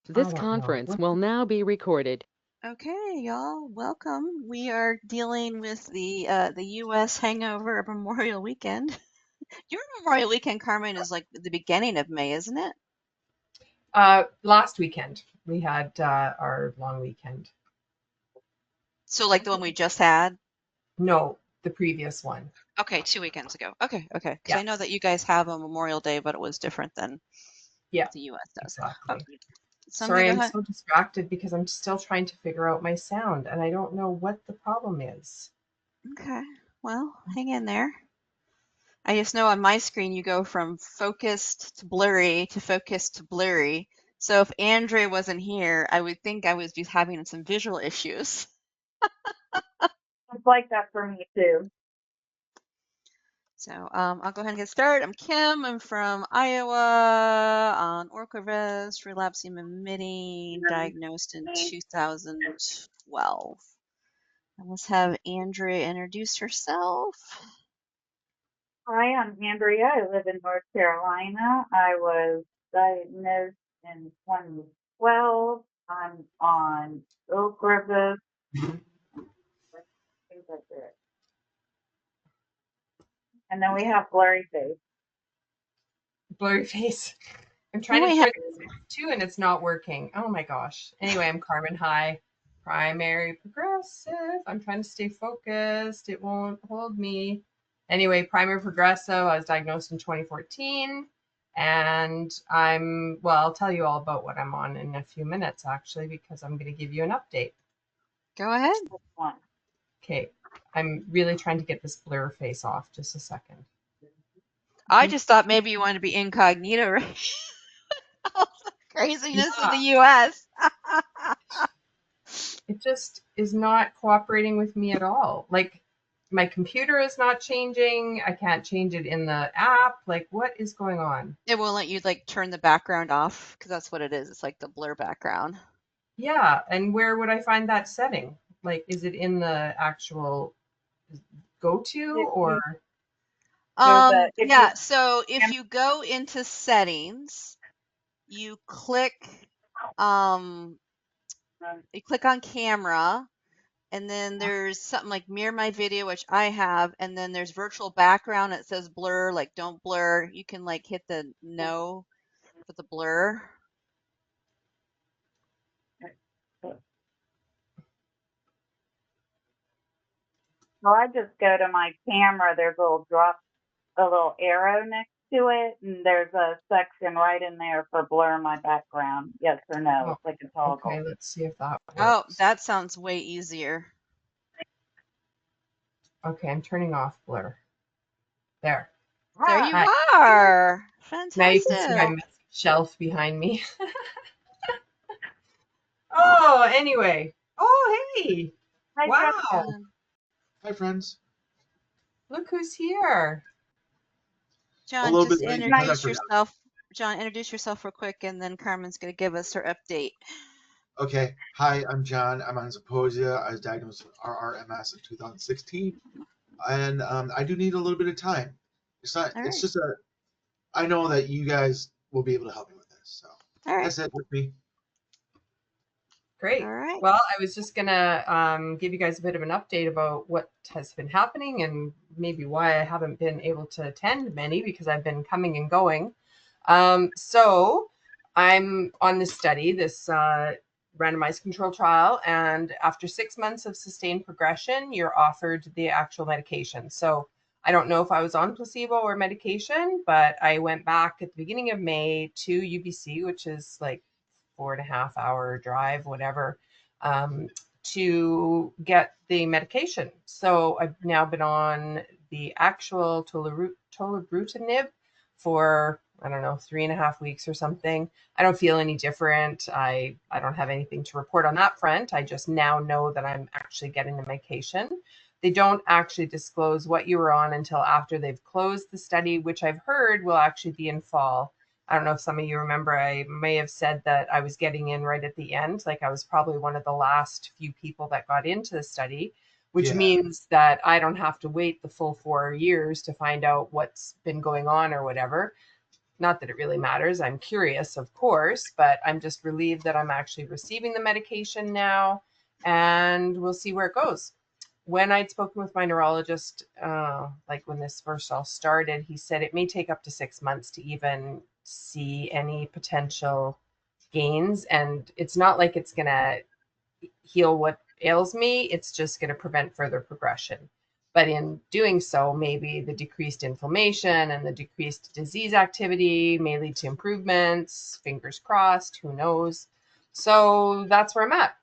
This conference will now be recorded. Okay, y'all, welcome. We are dealing with the U.S. hangover of Memorial Weekend. Your Memorial Weekend, Carmen, is like the beginning of May, isn't it? Last weekend we had our long weekend. So like the one we just had? No, the previous one. Okay, 2 weekends ago. Okay. Because Yeah. I know that you guys have a Memorial Day, but it was different than Yeah, what the U.S. does. exactly. Okay. So Sorry, I'm I'm gonna so distracted because I'm still trying to figure out my sound and I don't know what the problem is. Okay. Well, hang in there. I just know on my screen you go from focused to blurry to focused to blurry. So if Andrea wasn't here, I would think I was just having some visual issues. It's like that for me too. So I'll go ahead and get started. I'm Kim. I'm from Iowa on Orcovis, relapsing remitting, diagnosed in 2012. And let's have Andrea introduce herself. Hi, I'm Andrea. I live in North Carolina. I was diagnosed in 2012. I'm on Ocrevus. And then we have blurry face. Blurry face. I'm trying to turn this too and it's not working. Oh my gosh. Anyway, I'm Carmen. Hi. Primary progressive. I'm trying to stay focused. It won't hold me. Anyway, primary progressive. I was diagnosed in 2014. And I'll tell you all about what I'm on in a few minutes, actually, because I'm going to give you an update. Go ahead. Okay. I'm really trying to get this blur face off. Just a second. I just thought maybe you wanted to be incognito, right? Craziness of the U.S. It just is not cooperating with me at all. Like, my computer is not changing. I can't change it in the app. Like, what is going on? It won't let you like turn the background off because that's what it is. It's like the blur background. Yeah, and where would I find that setting? Like, is it in the actual go-to or? Yeah, so if you go into settings, you click on camera, and then there's something like mirror my video, which I have, and then there's virtual background. It says blur, like don't blur. You can like hit the no for the blur. Well, I just go to my camera. There's a little arrow next to it, and there's a section right in there for blur my background. Yes or no? It's like a toggle. Okay, let's see if that works. Oh, that sounds way easier. Okay, I'm turning off blur. There. There you are. Fantastic. Now you can see my shelf behind me. Oh, anyway. Oh, hey. Hi, wow. Hi, friends. Look who's here. John, just introduce yourself. John, introduce yourself real quick, and then Carmen's going to give us her update. Okay. Hi, I'm John. I'm on Zeposia. I was diagnosed with RRMS in 2016. And I do need a little bit of time. It's just I know that you guys will be able to help me with this. So that's it with me. Great. Well, I was just going to give you guys a bit of an update about what has been happening and maybe why I haven't been able to attend many because I've been coming and going. So I'm on this study, this randomized control trial, and after 6 months of sustained progression, you're offered the actual medication. So I don't know if I was on placebo or medication, but I went back at the beginning of May to UBC, which is like 4.5 hour drive, whatever, to get the medication. So I've now been on the actual tolebrutinib for, I don't know, 3.5 weeks or something. I don't feel any different. I don't have anything to report on that front. I just now know that I'm actually getting the medication. They don't actually disclose what you were on until after they've closed the study, which I've heard will actually be in fall. I don't know if some of you remember, I may have said that I was getting in right at the end. Like I was probably one of the last few people that got into the study, which means that I don't have to wait the full 4 years to find out what's been going on or whatever. Not that it really matters. I'm curious, of course, but I'm just relieved that I'm actually receiving the medication now, and we'll see where it goes. When I'd spoken with my neurologist, like when this first all started, he said it may take up to 6 months to even see any potential gains. And it's not like it's going to heal what ails me, it's just going to prevent further progression. But in doing so, maybe the decreased inflammation and the decreased disease activity may lead to improvements. Fingers crossed, who knows? So that's where I'm at.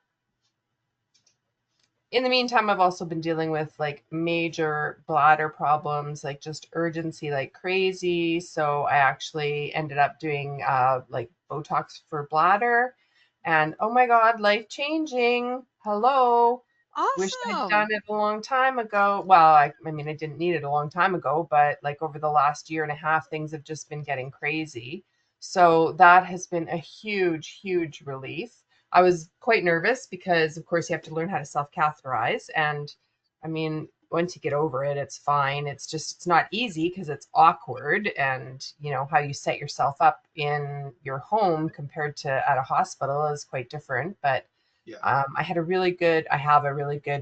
In the meantime, I've also been dealing with like major bladder problems, like just urgency like crazy. So I actually ended up doing like Botox for bladder, and oh my God, life changing. Hello. Wish I'd done Awesome. it a long time ago. Well, I mean, I didn't need it a long time ago, but like over the last year and a half, things have just been getting crazy. So that has been a huge, huge relief. I was quite nervous because, of course, you have to learn how to self-catheterize. And I mean, once you get over it, it's fine. It's just, it's not easy because it's awkward. And, you know, how you set yourself up in your home compared to at a hospital is quite different. But Yeah. I have a really good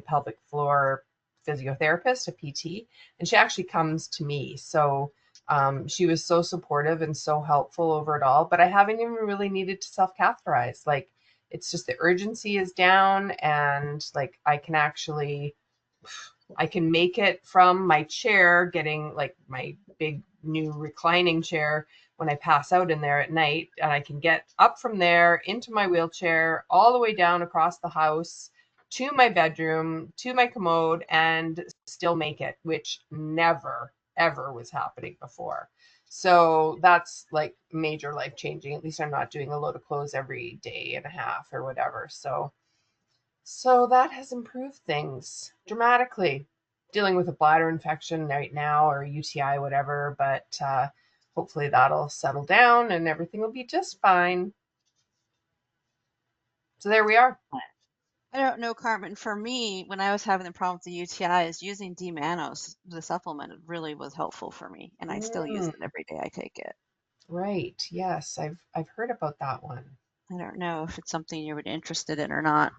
pelvic floor physiotherapist, a PT, and she actually comes to me. So she was so supportive and so helpful over it all. But I haven't even really needed to self-catheterize. Like, it's just the urgency is down, and like I can make it from my chair, getting like my big new reclining chair when I pass out in there at night, and I can get up from there into my wheelchair all the way down across the house to my bedroom, to my commode, and still make it, which never ever was happening before. So that's like major life changing. At least I'm not doing a load of clothes every day and a half or whatever. So that has improved things dramatically. Dealing with a bladder infection right now, or UTI, whatever, but hopefully that'll settle down and everything will be just fine. So there we are. I don't know, Carmen. For me, when I was having the problem with the UTIs, using D-mannose, the supplement, really was helpful for me, and I still use Mm, it every day I take it. right. Yes, I've heard about that one. I don't know if it's something you're interested in or not.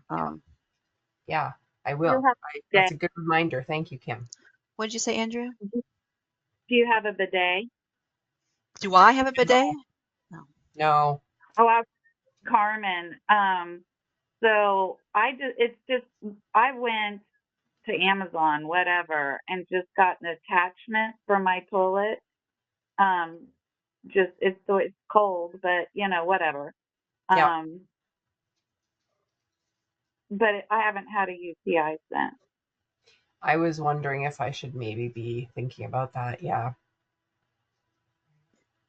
Yeah, I You will. have a That's bidet. a good reminder. Thank you, Kim. What did you say, Andrea? Do you have a bidet? Do I have a bidet? No. No. Oh, Carmen. So I went to Amazon, whatever, and just got an attachment for my toilet. Um, just it's cold, but whatever. Yeah. Um, but I haven't had a UTI since. I was wondering if I should maybe be thinking about that. Yeah.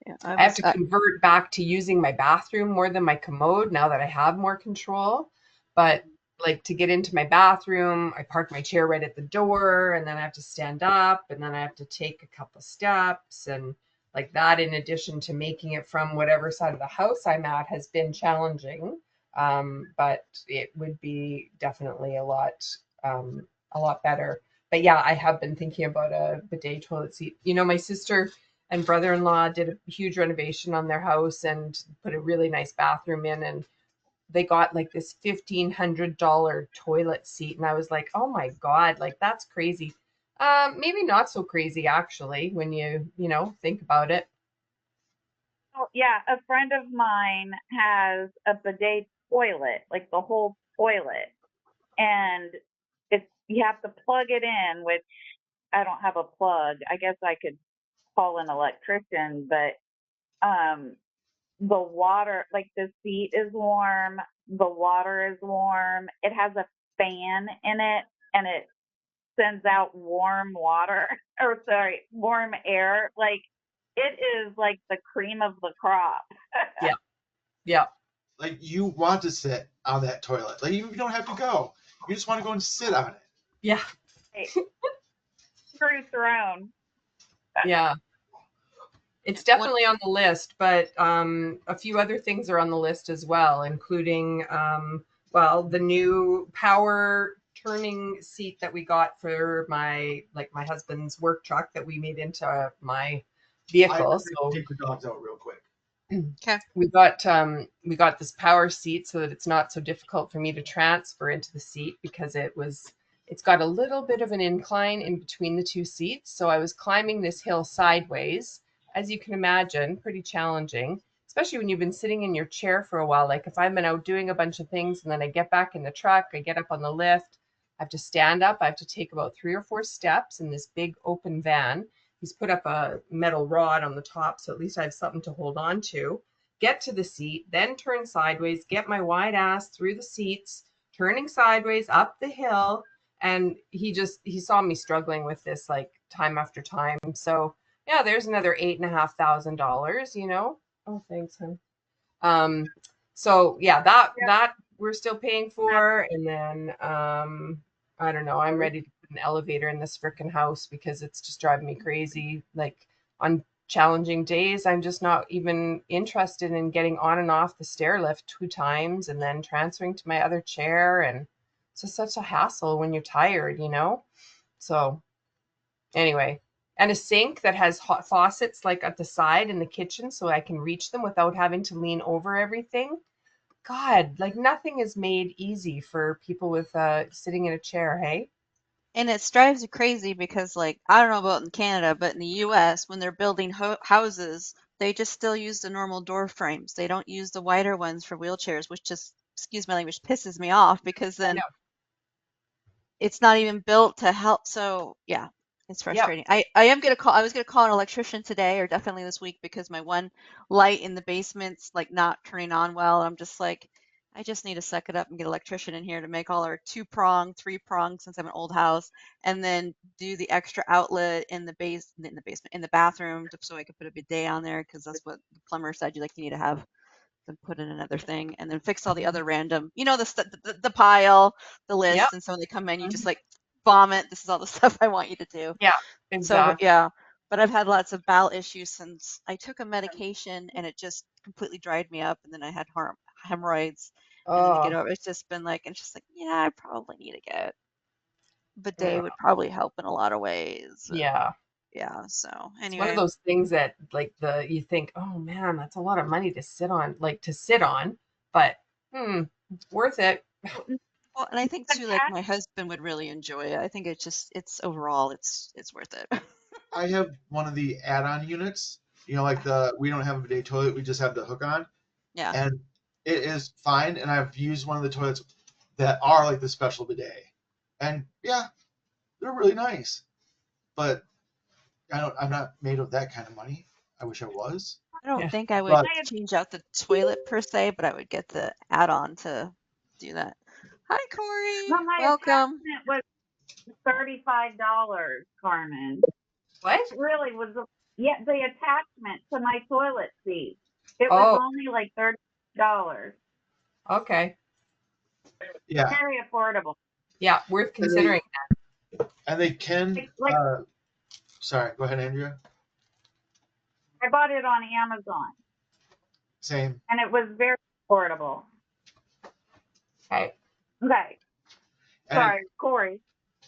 Yeah, I have to convert back to using my bathroom more than my commode now that I have more control. But like to get into my bathroom, I park my chair right at the door, and then I have to stand up, and then I have to take a couple steps, and like that in addition to making it from whatever side of the house I'm at has been challenging. But it would be definitely a lot better. But yeah, I have been thinking about a bidet toilet seat. You know, my sister and brother-in-law did a huge renovation on their house and put a really nice bathroom in, and they got like this $1,500 toilet seat, and I was like, oh my God, like that's crazy. Maybe not so crazy actually when you think about it. Oh, yeah, a friend of mine has a bidet toilet, like the whole toilet, and you have to plug it in, which I don't have a plug. I guess I could call an electrician, but um the water, like the seat is warm, the water is warm. It has a fan in it, and it sends out warm water or sorry, warm air. Like it is like the cream of the crop. Yeah. Yeah. Like you want to sit on that toilet. Like you don't have to go. You just want to go and sit on it. Yeah. True throne. Yeah. It's definitely on the list, but a few other things are on the list as well, including well, the new power turning seat that we got for my husband's work truck that we made into my vehicle. I So take the dogs out real quick. Okay. we got this power seat so that it's not so difficult for me to transfer into the seat, because it's got a little bit of an incline in between the two seats. So I was climbing this hill sideways, as you can imagine, pretty challenging, especially when you've been sitting in your chair for a while. Like if I've been out doing a bunch of things and then I get back in the truck, I get up on the lift, I have to stand up, I have to take about 3 or 4 steps in this big open van. He's put up a metal rod on the top, so at least I have something to hold on to. Get to the seat, then turn sideways, get my wide ass through the seats, turning sideways up the hill. And he saw me struggling with this like time after time. So yeah, there's another $8,500, you know. Oh, thanks, hon. So yeah, that we're still paying for. And then I don't know, I'm ready to put an elevator in this frickin' house because it's just driving me crazy. Like on challenging days, I'm just not even interested in getting on and off the stair lift 2 times and then transferring to my other chair. And it's just such a hassle when you're tired, you know? So anyway, and a sink that has hot faucets like at the side in the kitchen so I can reach them without having to lean over everything. God, like nothing is made easy for people with sitting in a chair, hey? And it drives you crazy because, like, I don't know about in Canada, but in the US, when they're building houses, they just still use the normal door frames. They don't use the wider ones for wheelchairs, which just, excuse my language, pisses me off because I then know. it's not even built to help. So yeah, it's Yep. frustrating. I was gonna call an electrician today or definitely this week because my one light in the basement's like not turning on well. I'm just like, I just need to suck it up and get an electrician in here to make all our 2-prong, 3-prong since I'm an old house, and then do the extra outlet in the basement, in the bathroom, so I could put a bidet on there because that's what the plumber said you need to have, then put in another thing, and then fix all the other random, the pile, the Yep. list, and so when they come in, you just like vomit. This is all the stuff I want you to do. Yeah, So exactly. yeah, but I've had lots of bowel issues since I took a medication, and it just completely dried me up, and then I had hemorrhoids, and then to get Oh, over, it's just like, yeah, I probably need to get bidet yeah. would probably help in a lot of ways. Yeah. Yeah. So It's one of anyway, those things that like you think, oh man, that's a lot of money to sit on, but worth it. well, and I think too, like my husband would really enjoy it. I think it's overall, it's worth it. I have one of the add-on units. Like we don't have a bidet toilet, we just have the hook on, Yeah. and it is fine. And I've used one of the toilets that are like the special bidet, and yeah, they're really nice. But I'm not made of that kind of money. I wish I was. I don't Yeah. think I would But change out the toilet per se, but I would get the add-on to do that. Hi, Corey. Well, my Welcome. attachment was $35, Carmen. What? It really was. Yeah, the attachment to my toilet seat. It was Oh, only like $30. okay. yeah, Very affordable. Yeah, worth and they considering. and they can. Like Sorry, go ahead, Andrea. I bought it on Amazon, Same. and it was very affordable. Okay. Okay, And sorry, Corey.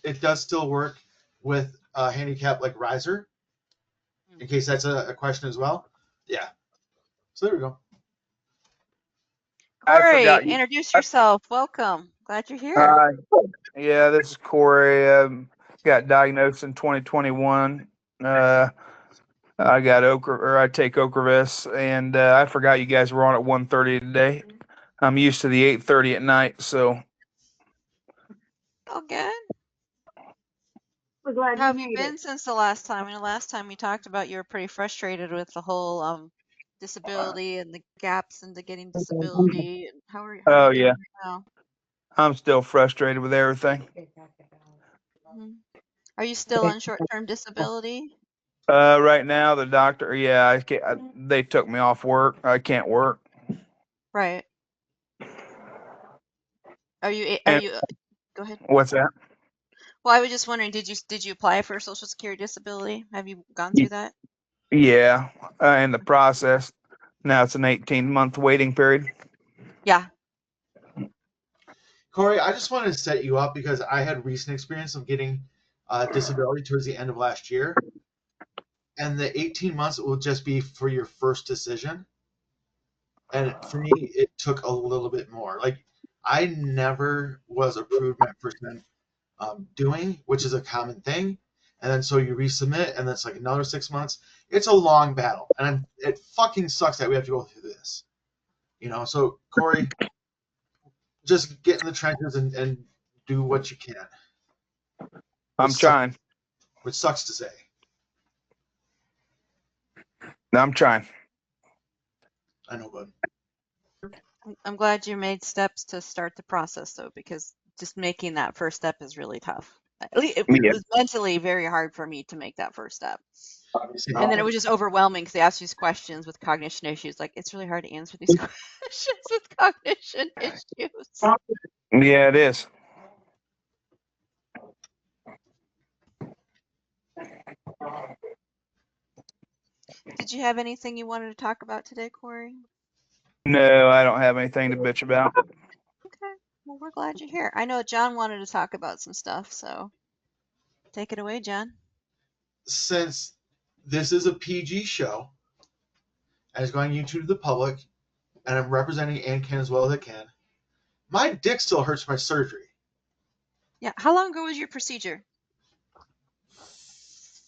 it does still work with a handicap like riser, in case that's a question as well. Yeah. So there we go. I Corey, forgot you. introduce yourself. Welcome. Glad you're here. Hi. Yeah, this is Corey. Got diagnosed in 2021. I got I take Ocrevus, and I forgot you guys were on at 1:30 today. I'm used to the 8:30 at night, so. All good. We're glad How you have you made been it. since the last time? The last time we talked about you were pretty frustrated with the whole disability and the gaps into getting disability. And how are you Oh yeah, doing now? I'm still frustrated with everything. Mhm. Are you still on short-term disability? Right now the doctor, yeah, I can't, they took me off work. I can't work. Right. Are you And go ahead. what's that? Well, I was just wondering, did you apply for Social Security disability? Have you gone through that? Yeah, in the process. Now it's an 18-month waiting period. Yeah. Corey, I just wanted to set you up because I had recent experience of getting disability towards the end of last year. and the 18 months will just be for your first decision. And for me, it took a little bit more. Like, I never was approved my first time doing, which is a common thing. And then so you resubmit, and that's like another 6 months. It's a long battle, and it fucking sucks that we have to go through this. So Corey, just get in the trenches and do what you can. I'm trying. Which sucks to say. I'm trying. I know, bud. I'm glad you made steps to start the process, though, because just making that first step is really tough. It was mentally very hard for me to make that first step. And then it was just overwhelming because they asked these questions with cognition issues. Like, it's really hard to answer these questions with cognition issues. Yeah, it is. Did you have anything you wanted to talk about today, Corey? No, I don't have anything to bitch about. Okay. Well, we're glad you're here. I know John wanted to talk about some stuff, so take it away, John. Since this is a PG show and it's going YouTube to the public, and I'm representing AnCan as well as I can, my dick still hurts from my surgery. Yeah. How long ago was your procedure?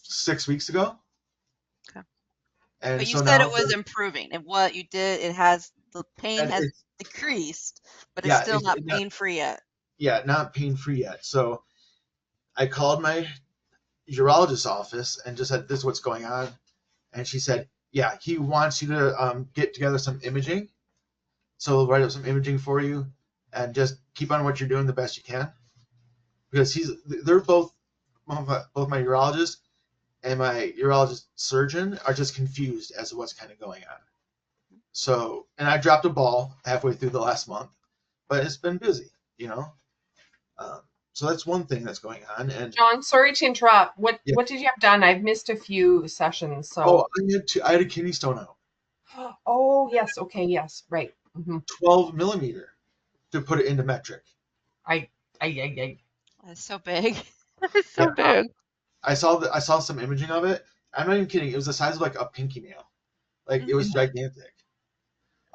6 weeks ago. Okay. And but you so said now it was improving, and what you did, the pain has decreased, but it's still not pain-free yet. Yeah, not pain-free yet. So I called my urologist's office and just said, this is what's going on. And she said, yeah, he wants you to get together some imaging. So we'll write up some imaging for you and just keep on what you're doing the best you can. Because they're both my urologist and my urologist surgeon are just confused as to what's kind of going on. So, and I dropped a ball halfway through the last month, but it's been busy, so that's one thing that's going on. And John, sorry to interrupt. What did you have done? I've missed a few sessions. So I had a kidney stone out. Oh yes, okay, yes, right. 12 millimeter to put it into metric. That's so big. It's so big. I saw some imaging of it. I'm not even kidding. It was the size of like a pinky nail. Like, it was gigantic.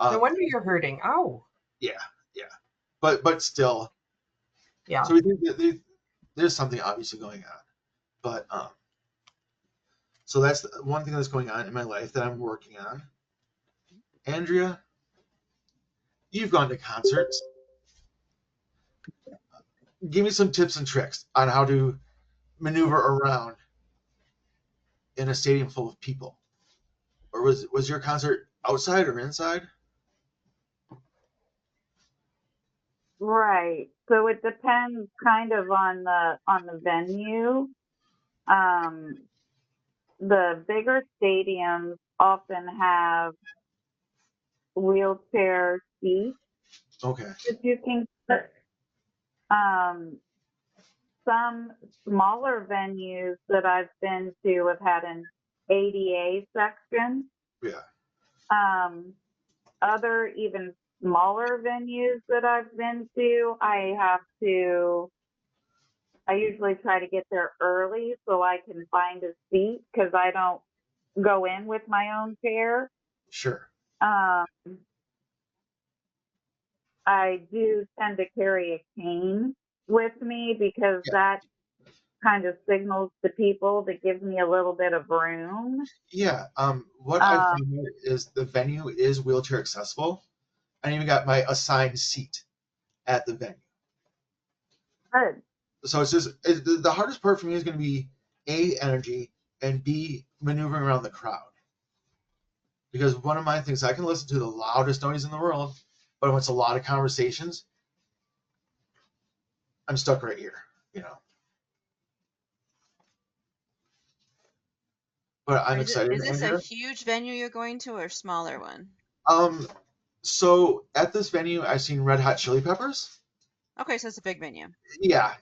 No wonder you're hurting. Ow. Yeah. But still. Yeah. So we think that there's something obviously going on. But so that's one thing that's going on in my life that I'm working on. Andrea, you've gone to concerts. Give me some tips and tricks on how to maneuver around in a stadium full of people. Or was your concert outside or inside? Right. So it depends kind of on the venue. The bigger stadiums often have wheelchair seats. Okay. That you can put. Some smaller venues that I've been to have had an ADA section. Yeah. Other even smaller venues that I've been to, I usually try to get there early so I can find a seat because I don't go in with my own chair. Sure. I do tend to carry a cane with me because that kind of signals to people that gives me a little bit of room. Yeah. What I found out is the venue is wheelchair accessible. I even got my assigned seat at the venue. Good. So it's just the hardest part for me is going to be A, energy, and B, maneuvering around the crowd. Because one of my things, I can listen to the loudest noise in the world, but when it's a lot of conversations, I'm stuck right here, But I'm excited. Is this a huge venue you're going to or a smaller one? So at this venue, I've seen Red Hot Chili Peppers. Okay, so it's a big venue. Yeah,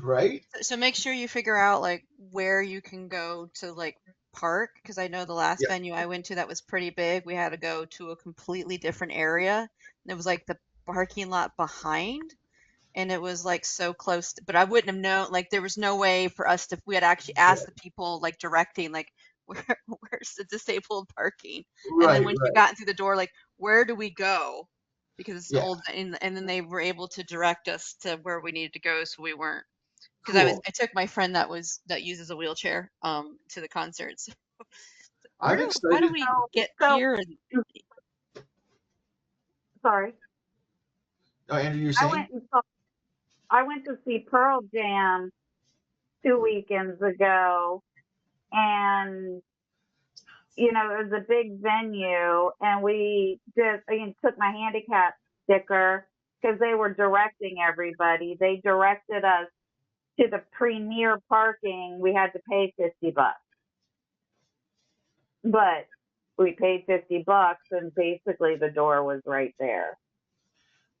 right. So make sure you figure out like where you can go to like park, because I know the last venue I went to that was pretty big. We had to go to a completely different area. And it was like the parking lot behind, and it was like so close. But I wouldn't have known. Like there was no way for us to. We had actually asked the people like directing, like where's the disabled parking? And Right, then once you right. got through the door, like, where do we go? Because it's Yeah. old, and then they were able to direct us to where we needed to go, so we weren't. Because Cool. I took my friend that uses a wheelchair to the concerts. I'm How do excited. we So, get so here? And sorry. Oh, Andrew, you're I saying? went to see Pearl Jam 2 weekends ago, and it was a big venue, and we just took my handicap sticker because they were directing everybody. They directed us to the premier parking. We had to pay $50, but we paid $50, and basically the door was right there.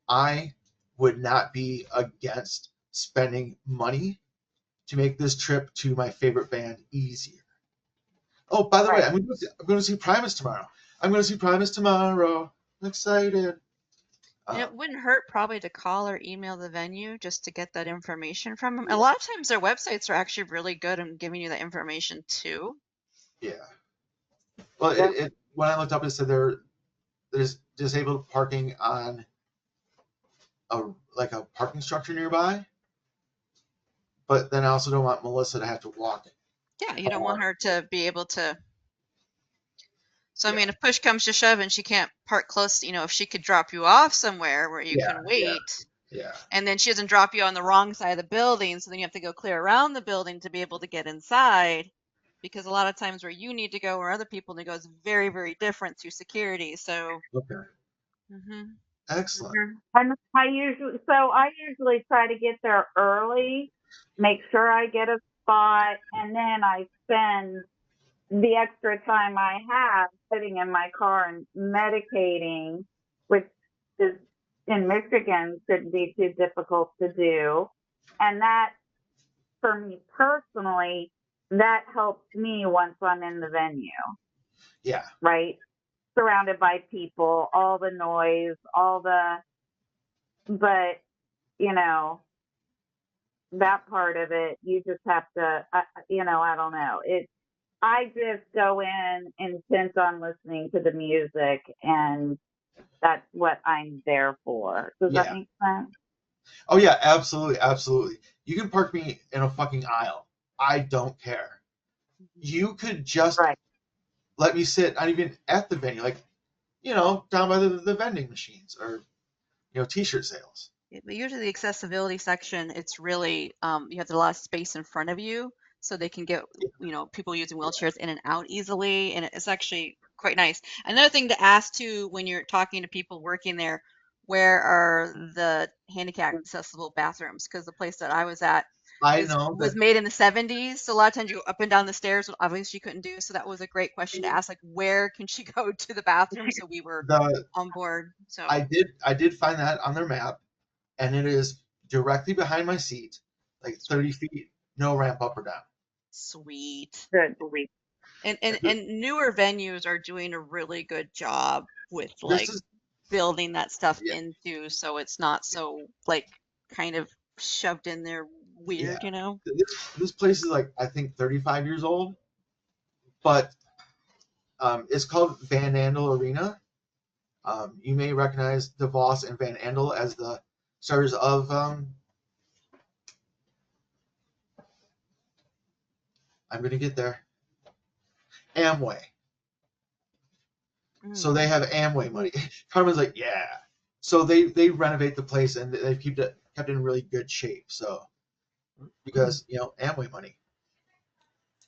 I would not be against spending money to make this trip to my favorite band easier. Oh, by the way, Right. I'm going to see Primus tomorrow. I'm excited. And it wouldn't hurt probably to call or email the venue just to get that information from them. A lot of times their websites are actually really good in giving you that information too. Yeah. Well, Yeah. when I looked up, it said there's disabled parking on a parking structure nearby. But then I also don't want Melissa to have to walk it. Yeah, you don't want her to be able to. So, I Yeah. mean, if push comes to shove and she can't park close, if she could drop you off somewhere where you can wait, Yeah. and then she doesn't drop you on the wrong side of the building, so then you have to go clear around the building to be able to get inside, because a lot of times where you need to go or other people need to go is very, very different through security. So, Okay. Excellent. And I usually try to get there early, make sure I get a spot, and then I spend the extra time I have sitting in my car and medicating, which is in Michigan shouldn't be too difficult to do. And that, for me personally, that helps me once I'm in the venue, Yeah. right? Surrounded by people, all the noise, but that part of it, you just have to, I don't know. I just go in intent on listening to the music, and that's what I'm there for. Does that make sense? Oh yeah, absolutely, absolutely. You can park me in a fucking aisle. I don't care. You could just let me sit, not even at the venue, down by the vending machines or t-shirt sales. But usually the accessibility section, it's really you have a lot of space in front of you, so they can get people using wheelchairs in and out easily, and it's actually quite nice. Another thing to ask too when you're talking to people working there, where are the handicap accessible bathrooms? Because the place that I was at was made in the 70s, so a lot of times you go up and down the stairs, which obviously she couldn't do. So that was a great question to ask, like, where can she go to the bathroom? So we were on board. So I did find that on their map, and it is directly behind my seat, like 30 feet, no ramp up or down. Sweet. Good. And newer venues are doing a really good job with building that stuff into, so it's not so kind of shoved in there weird, This place is I think 35 years old, but it's called Van Andel Arena. You may recognize DeVos and Van Andel as the stars of I'm going to get there. Amway. So they have Amway money. Carmen's like, yeah. So they renovate the place, and they've kept it in really good shape. So because Amway money.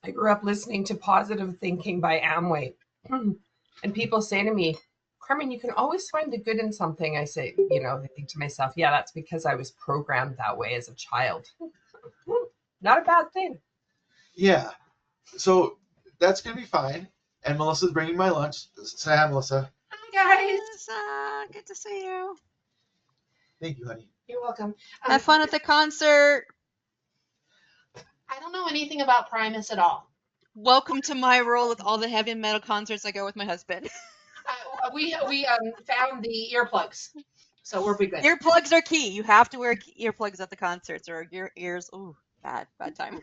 I grew up listening to Positive Thinking by Amway, and people say to me, Carmen, you can always find the good in something. I say, I think to myself, yeah, that's because I was programmed that way as a child. Not a bad thing. Yeah. So that's going to be fine. And Melissa's bringing my lunch. Say hi, Melissa. Hi, guys. Melissa, good to see you. Thank you, honey. You're welcome. Have fun at the concert. I don't know anything about Primus at all. Welcome to my world with all the heavy metal concerts I go with my husband. We found the earplugs, so we're good. Earplugs are key. You have to wear earplugs at the concerts, or your ears. Ooh, bad time.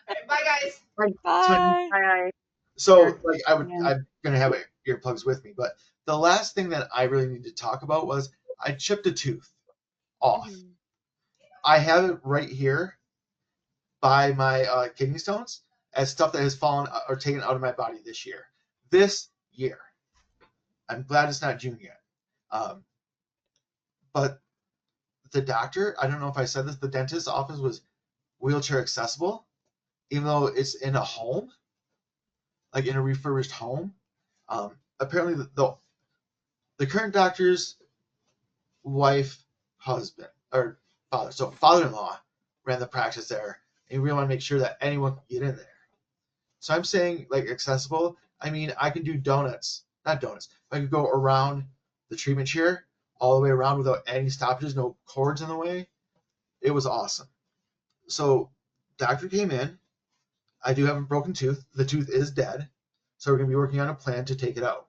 Right, bye, guys. Bye. Bye. So Sure. I'm gonna have earplugs with me. But the last thing that I really need to talk about was I chipped a tooth off. Mhm. I have it right here by my kidney stones as stuff that has fallen or taken out of my body this year. This year. I'm glad it's not June yet. But the doctor, I don't know if I said this, the dentist's office was wheelchair accessible, even though it's in a home, like in a refurbished home. Apparently, the current doctor's wife, husband, or father, so father-in-law ran the practice there, and we want to make sure that anyone can get in there. So I'm saying like accessible. I mean, I can do donuts, not donuts. I could go around the treatment chair all the way around without any stoppages, no cords in the way. It was awesome. So doctor came in. I do have a broken tooth. The tooth is dead. So we're going to be working on a plan to take it out.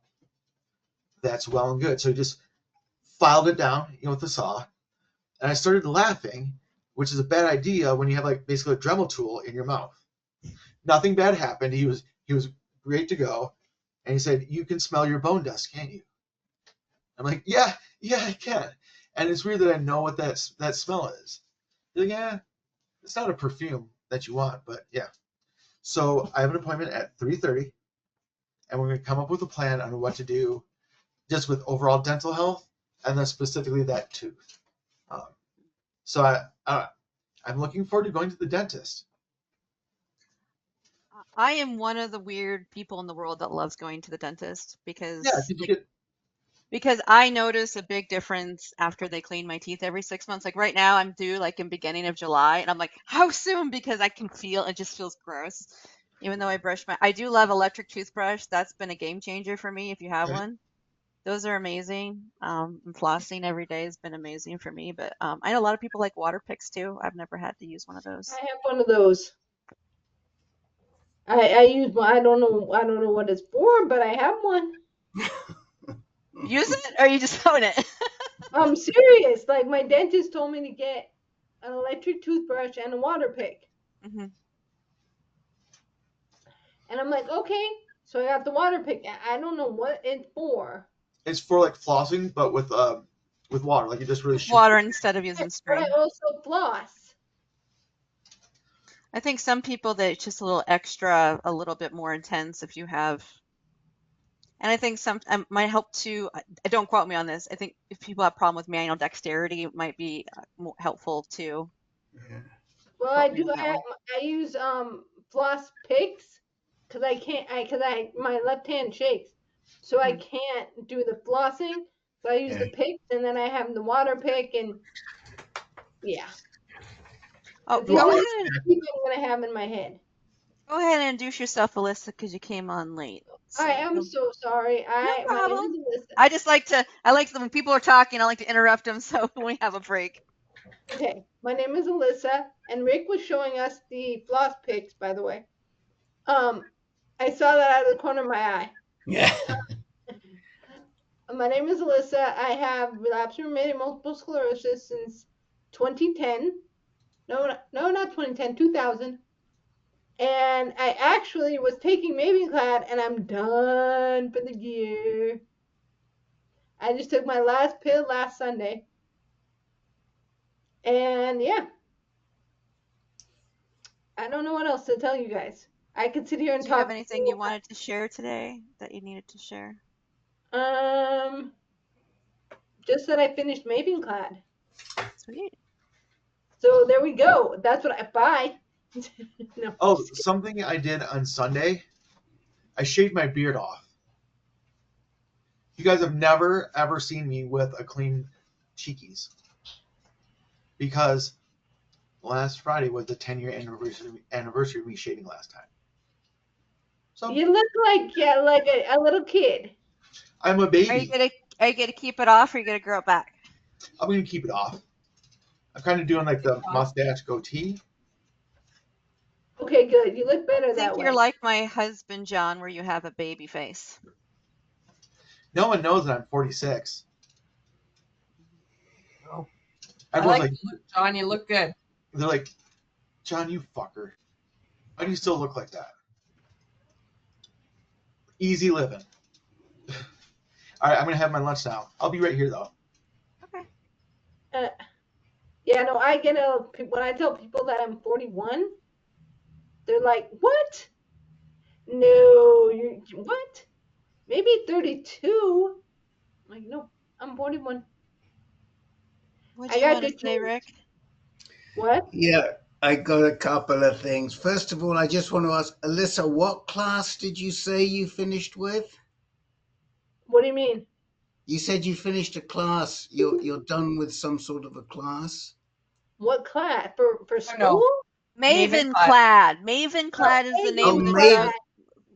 That's well and good. So he just filed it down, with the saw. And I started laughing, which is a bad idea when you have like basically a Dremel tool in your mouth. Nothing bad happened. He was great to go. And he said, "You can smell your bone dust, can't you?" I'm like, yeah, I can. And it's weird that I know what that smell is. He's like, yeah, it's not a perfume that you want, but yeah. So I have an appointment at 3:30, and we're going to come up with a plan on what to do just with overall dental health, and then specifically that tooth. So I'm looking forward to going to the dentist. I am one of the weird people in the world that loves going to the dentist because because I notice a big difference after they clean my teeth every 6 months. Like right now I'm due like in beginning of July and I'm like, how soon? Because I can feel it just feels gross. Even though I do love electric toothbrush. That's been a game changer for me if you have one. Those are amazing. And flossing every day has been amazing for me. But I know a lot of people like water picks too. I've never had to use one of those. I have one of those. I use one. I don't know what it's for, but I have one. Use it or you just own it? I'm serious. Like my dentist told me to get an electric toothbrush and a water pick. Mm-hmm. And I'm like, okay. So I got the water pick. I don't know what it's for. It's for like flossing, but with water. Like you just really shoot water instead of using spray. But I also floss. I think some people that it's just a little extra, a little bit more intense if you have. And I think some might help too. Don't quote me on this. I think if people have a problem with manual dexterity, it might be more helpful too. Yeah. Well, I do. I use floss picks because I can't. My left hand shakes, so I can't do the flossing. So I use the picks, and then I have the water pick, and yeah. Oh, go ahead. I'm gonna have in my head. Go ahead and introduce yourself, Alyssa, because you came on late. So. I am so sorry. No problem. My name is Alyssa. I just like to. I like when people are talking. I like to interrupt them so we have a break. Okay, my name is Alyssa, and Rick was showing us the floss picks, by the way. I saw that out of the corner of my eye. Yeah. My name is Alyssa. I have relapsed remitting multiple sclerosis since 2010. No, not 2010, 2000. And I actually was taking Mavenclad, and I'm done for the year. I just took my last pill last Sunday. And yeah. I don't know what else to tell you guys. I could sit here and talk. Do you have anything you wanted to share today that you needed to share? Just that I finished Mavenclad. Sweet. So there we go. That's what I buy. No. Oh, something I did on Sunday. I shaved my beard off. You guys have never ever seen me with a clean cheekies because last Friday was the 10-year anniversary of me shaving last time. So you look like a little kid. I'm a baby. Are you gonna keep it off or are you gonna grow it back? I'm gonna keep it off. I'm kind of doing like the mustache goatee. Okay, good. You look better that way. I think you're like my husband, John, where you have a baby face. No one knows that I'm 46. Oh. Everyone's like, John, you look good. They're like, John, you fucker. Why do you still look like that? Easy living. All right, I'm gonna have my lunch now. I'll be right here though. Okay. Yeah, no, I get when I tell people that I'm 41, they're like, "What? No, you what? Maybe 32." I'm like, no, I'm 41. What I do you got want to to say, change. Rick? What? Yeah, I got a couple of things. First of all, I just want to ask Alyssa, what class did you say you finished with? What do you mean? You said you finished a class. You're done with some sort of a class. What class for Oh, school? no. Mavenclad. Mavenclad is the name Oh, of the Mavenclad. drug.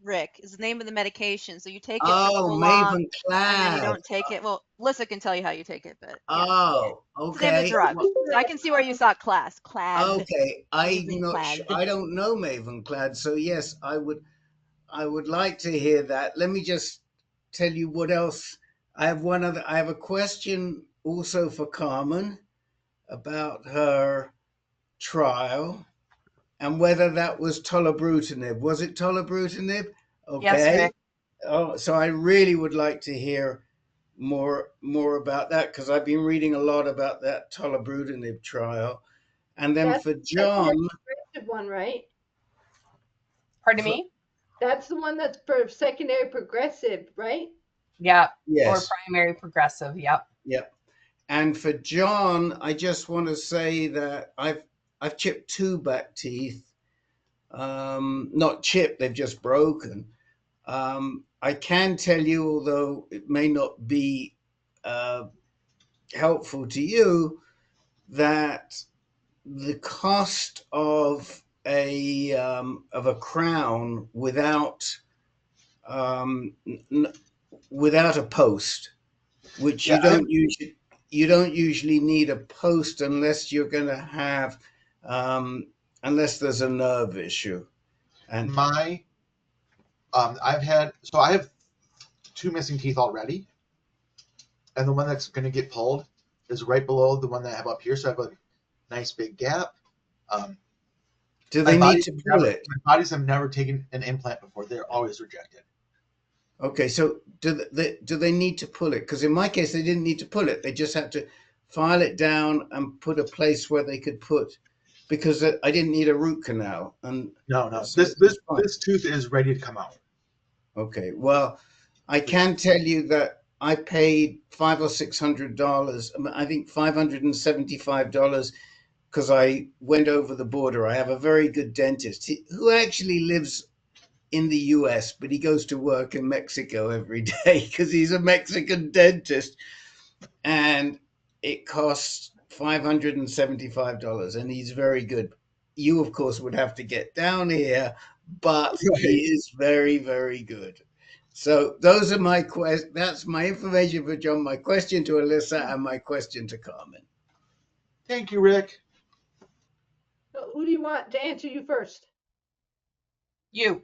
Rick is the name of the medication. So you take it for Oh, so long, and then you Mavenclad. don't take it. Well, Alyssa can tell you how you take it, but yeah, Oh, it's the name of the okay. drug. Well, So I can see where you saw class. Clad. okay. I'm not sure. Mavenclad. I don't know Mavenclad, so yes, I would like to hear that. Let me just tell you what else. I have a question also for Carmen about her trial and whether that was tolobrutinib. Was it tolobrutinib? Yes, Okay. Rick. Oh, so I really would like to hear more about that because I've been reading a lot about that tolobrutinib trial. And then That's for the John, progressive one, right? Pardon for, me? That's the one that's for secondary progressive, right? Yeah. Or yes, primary progressive. Yep. yep. And for John, I just want to say that I've chipped two back teeth. Not chipped, they've just broken. I can tell you, although it may not be uh, helpful to you, that the cost of a crown um, n- without a post, which Yeah, I have you don't usually need a post unless you're going to have um, unless there's a nerve issue. And my I have two missing teeth already, and the one that's gonna get pulled is right below the one that I have up here. So I have a nice big gap. Um, do my they need bodies to have pull never it? my bodies have never taken an implant before. They're always rejected. Okay, so do they need to pull it? Because in my case, they didn't need to pull it. They just had to file it down and put a place where they could put, because I didn't need a root canal, and No. so This it's this fine. this tooth is ready to come out. Okay, well, I can tell you that I paid $500 or $600. I think $575 because I went over the border. I have a very good dentist who actually lives in the US, but he goes to work in Mexico every day because he's a Mexican dentist. And it costs $575, and he's very good. You, of course, would have to get down here, but he Right. is very, very good. So those are my questions. That's my information for John. My question to Alyssa and my question to Carmen. Thank you, Rick. So who do you want to answer you first? You.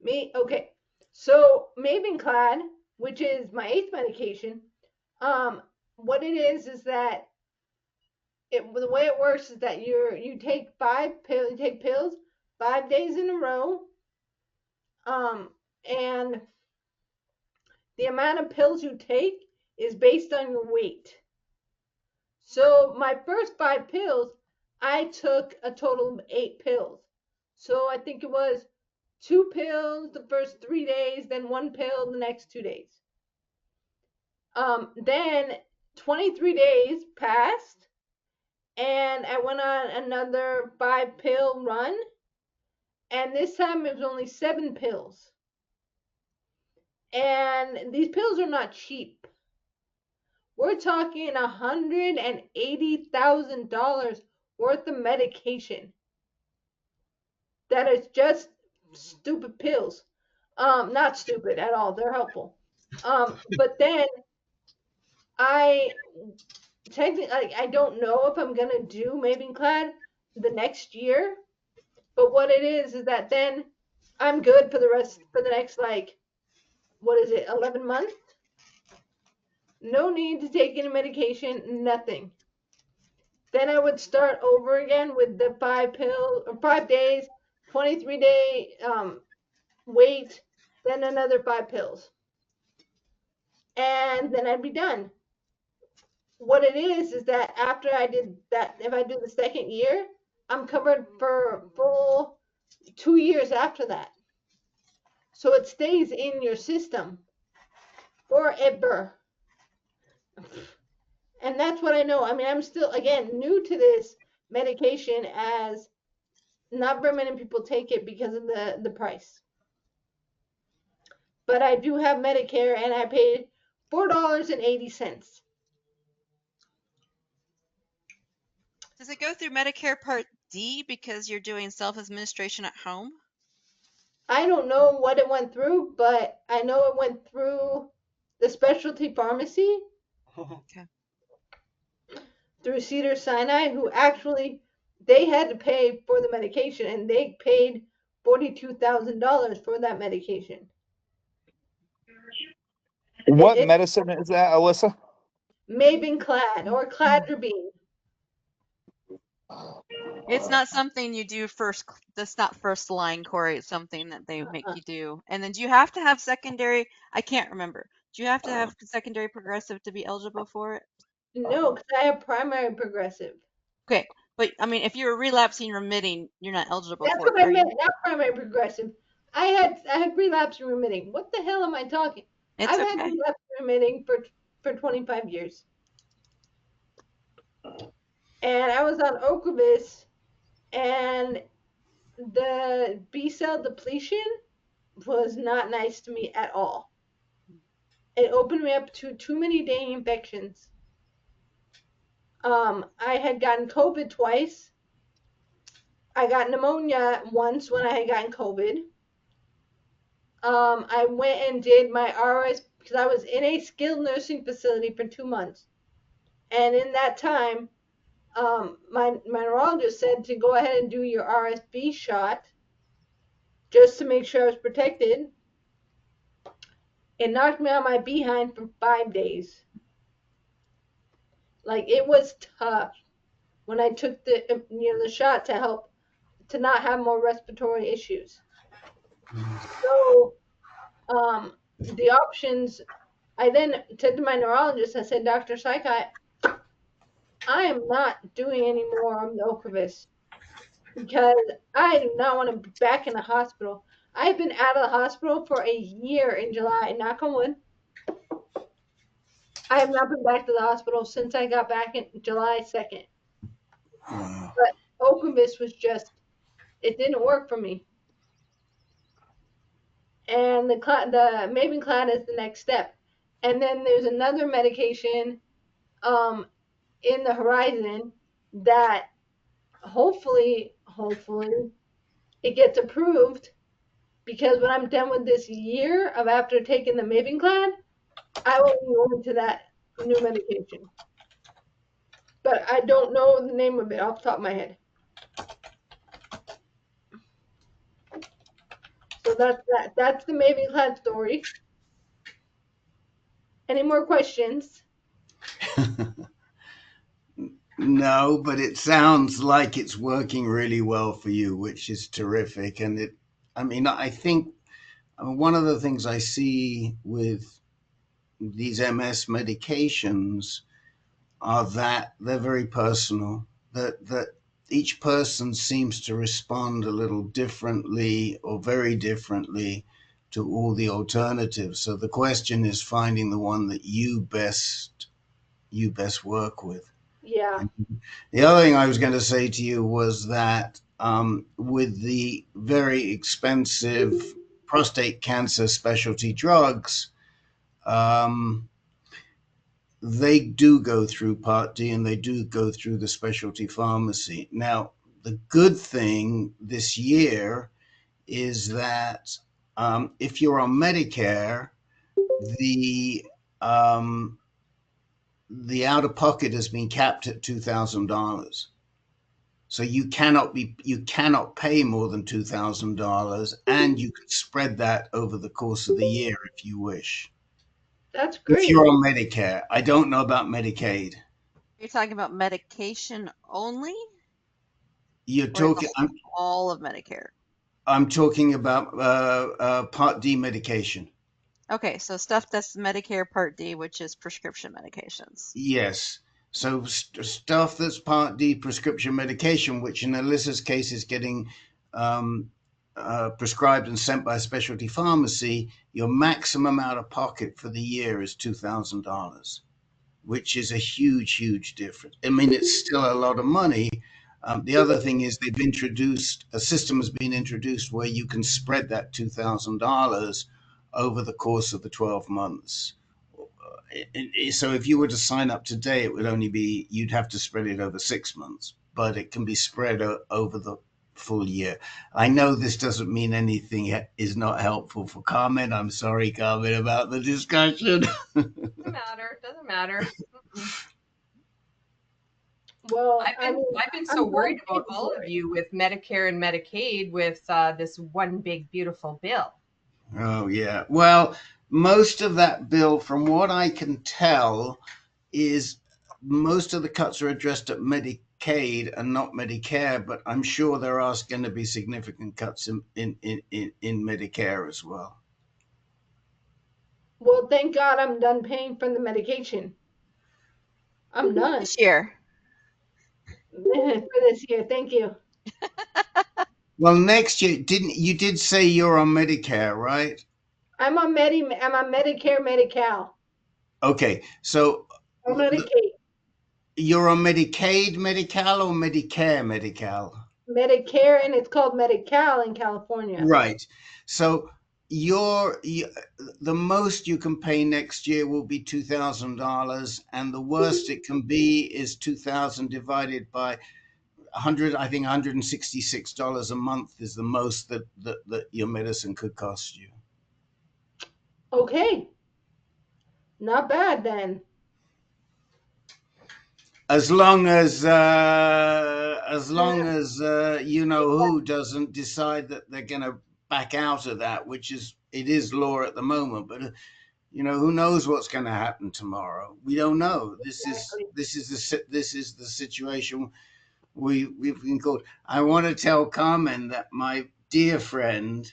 Me? Okay. So Mavenclad, which is my 8th medication, what it is that the way it works is that you take you take pills 5 days in a row, and the amount of pills you take is based on your weight. So my first 5 pills, I took a total of 8 pills. So I think it was 2 pills the first 3 days, then 1 pill the next 2 days. Then 23 days passed, and I went on another 5 pill run, and this time it was only 7 pills. And these pills are not cheap. We're talking $180,000 worth of medication. That is just stupid pills. Not stupid at all. They're helpful. But then I technically I don't know if I'm gonna do Mavenclad the next year. But what it is that then I'm good for the next like what is it 11 months? No need to take any medication, nothing. Then I would start over again with the 5 days, 23-day wait, then another 5 pills. And then I'd be done. What it is that after I did that, if I do the second year, I'm covered for full 2 years after that. So it stays in your system forever. And that's what I know. I mean, I'm still, again, new to this medication, as not very many people take it because of the price. But I do have Medicare, and I paid $4.80. Does it go through Medicare Part D because you're doing self-administration at home? I don't know what it went through, but I know it went through the specialty pharmacy. Okay. Through Cedars-Sinai, who actually, they had to pay for the medication, and they paid $42,000 for that medication. What medicine is that, Alyssa? Mavenclad or Cladribine. It's not something you do first. That's not first line, Corey. It's something that they make you do. And then do you have to have secondary? I can't remember. Do you have to have secondary progressive to be eligible for it? No, because I have primary progressive. Okay, but I mean, if you're relapsing remitting, you're not eligible That's for it. That's what I meant, not primary progressive. I had relapse and remitting. What the hell am I talking? I've had relapse and remitting for 25 years. And I was on Ocrevus, and the B-cell depletion was not nice to me at all. It opened me up to too many dang infections. I had gotten COVID twice. I got pneumonia once when I had gotten COVID. I went and did my RS because I was in a skilled nursing facility for 2 months. And in that time, my neurologist said to go ahead and do your RSV shot just to make sure I was protected. It knocked me on my behind for 5 days. Like, it was tough when I took the shot to help to not have more respiratory issues. So, the options, I then said to my neurologist, I said, Dr. Psychot, I am not doing any more on the Ocrevus because I do not want to be back in the hospital. I've been out of the hospital for a year in July, knock on wood. I have not been back to the hospital since I got back in July 2nd. Wow. But Ocrevus was just, it didn't work for me. And the Mavenclad is the next step. And then there's another medication in the horizon that hopefully it gets approved, because when I'm done with this year of after taking the Mavenclad, I will be going to that new medication. But I don't know the name of it off the top of my head. So that's the Mavenclad story. Any more questions? No, but it sounds like it's working really well for you, which is terrific. And I think one of the things I see with these MS medications are that they're very personal, that each person seems to respond a little differently or very differently to all the alternatives. So the question is finding the one that you best work with. Yeah. The other thing I was going to say to you was that with the very expensive prostate cancer specialty drugs, they do go through Part D and they do go through the specialty pharmacy. Now, the good thing this year is that if you're on Medicare, the out-of-pocket has been capped at $2,000. So you cannot pay more than $2,000, and you can spread that over the course of the year if you wish. That's great. If you're on Medicare. I don't know about Medicaid. You're talking about medication only? You're talking all of Medicare. I'm talking about Part D medication. Okay, so stuff that's Medicare Part D, which is prescription medications. Yes. So stuff that's Part D prescription medication, which in Alyssa's case is getting prescribed and sent by a specialty pharmacy, your maximum out of pocket for the year is $2,000, which is a huge difference. I mean, it's still a lot of money. The other thing is they've introduced a system has been introduced where you can spread that $2,000 over the course of the 12 months. So if you were to sign up today, it would only be, you'd have to spread it over 6 months, but it can be spread over the full year. I know this doesn't mean anything is not helpful for Carmen. I'm sorry, Carmen, about the discussion. Doesn't matter. Well, I've been so worried about all of you with Medicare and Medicaid with this one big beautiful bill. Oh yeah. Well, most of that bill, from what I can tell, is most of the cuts are addressed at Medicaid and not Medicare, but I'm sure there are going to be significant cuts in Medicare as well. Well, thank God I'm done paying for the medication. I'm done. This year. For this year, thank you. Well, next year, you did say you're on Medicare, right? I'm on Medicare, Medi-Cal. Okay, so Or Medicaid. You're on Medicaid, Medi-Cal, or Medicare, Medi-Cal? Medicare, and it's called Medi-Cal in California. Right. So the most you can pay next year will be $2,000, and the worst it can be is $2,000 divided by 100. I think $166 a month is the most that your medicine could cost you. Okay. Not bad then. As long as you know who doesn't decide that they're going to back out of that, which it is law at the moment, but you know, who knows what's going to happen tomorrow? We don't know. This is the situation we've been called. I want to tell Carmen that my dear friend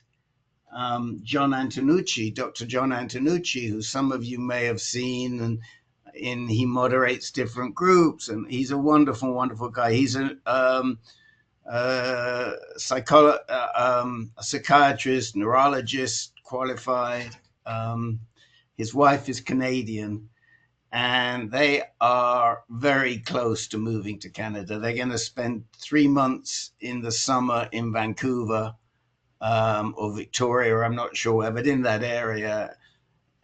Jon Antonucci, Dr. Jon Antonucci, who some of you may have seen, and he moderates different groups, and he's a wonderful guy. He's a psychiatrist, neurologist, qualified. His wife is Canadian, and they are very close to moving to Canada. They're going to spend 3 months in the summer in Vancouver or Victoria, or I'm not sure where, but in that area.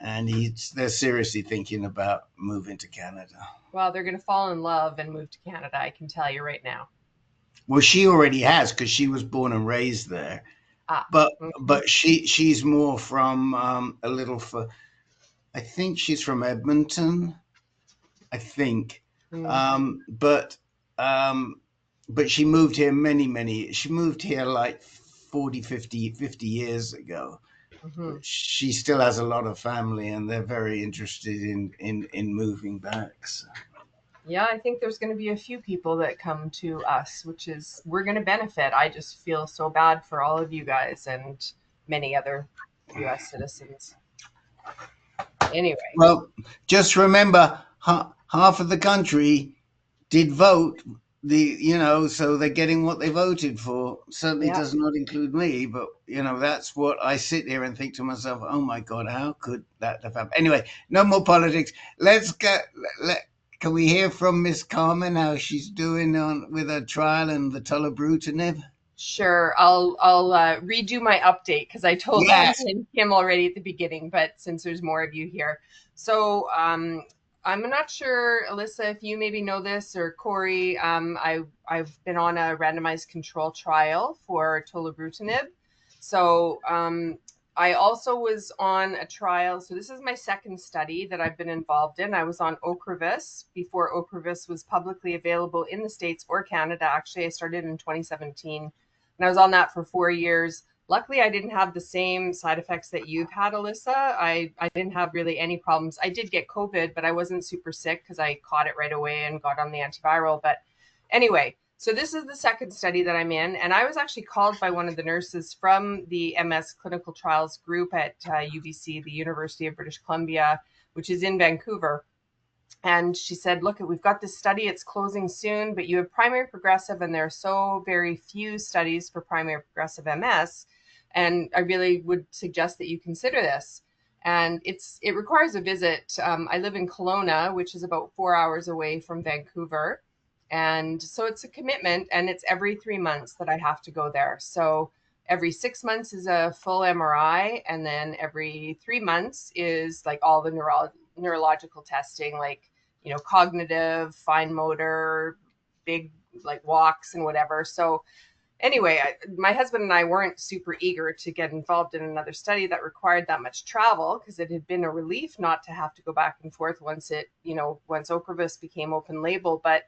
And they're seriously thinking about moving to Canada. Well, they're going to fall in love and move to Canada, I can tell you right now. Well, she already has, because she was born and raised there. But she's more from I think she's from Edmonton. I think. But she moved here she moved here like 40, 50 years ago. Mm-hmm. She still has a lot of family, and they're very interested in moving back. So. Yeah, I think there's going to be a few people that come to us, we're going to benefit. I just feel so bad for all of you guys and many other U.S. citizens. Anyway. Well, just remember, half of the country did vote. So they're getting what they voted for. Certainly does not include me, but that's what I sit here and think to myself, oh my God, how could that have happened? Anyway, no more politics. Can we hear from Miss Carmen how she's doing with her trial and the tolobrutinib? Sure, I'll redo my update, because I told Kim already at the beginning, but since there's more of you here. So I'm not sure, Alyssa, if you maybe know this, or Corey, I've been on a randomized control trial for tolobrutinib. So I also was on a trial. So this is my second study that I've been involved in. I was on Ocrevus before Ocrevus was publicly available in the States or Canada. Actually, I started in 2017, and I was on that for 4 years. Luckily, I didn't have the same side effects that you've had, Alyssa. I didn't have really any problems. I did get COVID, but I wasn't super sick because I caught it right away and got on the antiviral. But anyway, So this is the second study that I'm in, and I was actually called by one of the nurses from the MS clinical trials group at UBC, the University of British Columbia, which is in Vancouver. And she said, look, we've got this study, it's closing soon, but you have primary progressive, and there are so very few studies for primary progressive MS. And I really would suggest that you consider this. And it requires a visit. I live in Kelowna, which is about 4 hours away from Vancouver. And so it's a commitment, and it's every 3 months that I have to go there. So every 6 months is a full MRI, and then every 3 months is like all the neurological testing, like, you know, cognitive, fine motor, big like walks and whatever. So anyway, my husband and I weren't super eager to get involved in another study that required that much travel, because it had been a relief not to have to go back and forth once Ocrevus became open label. But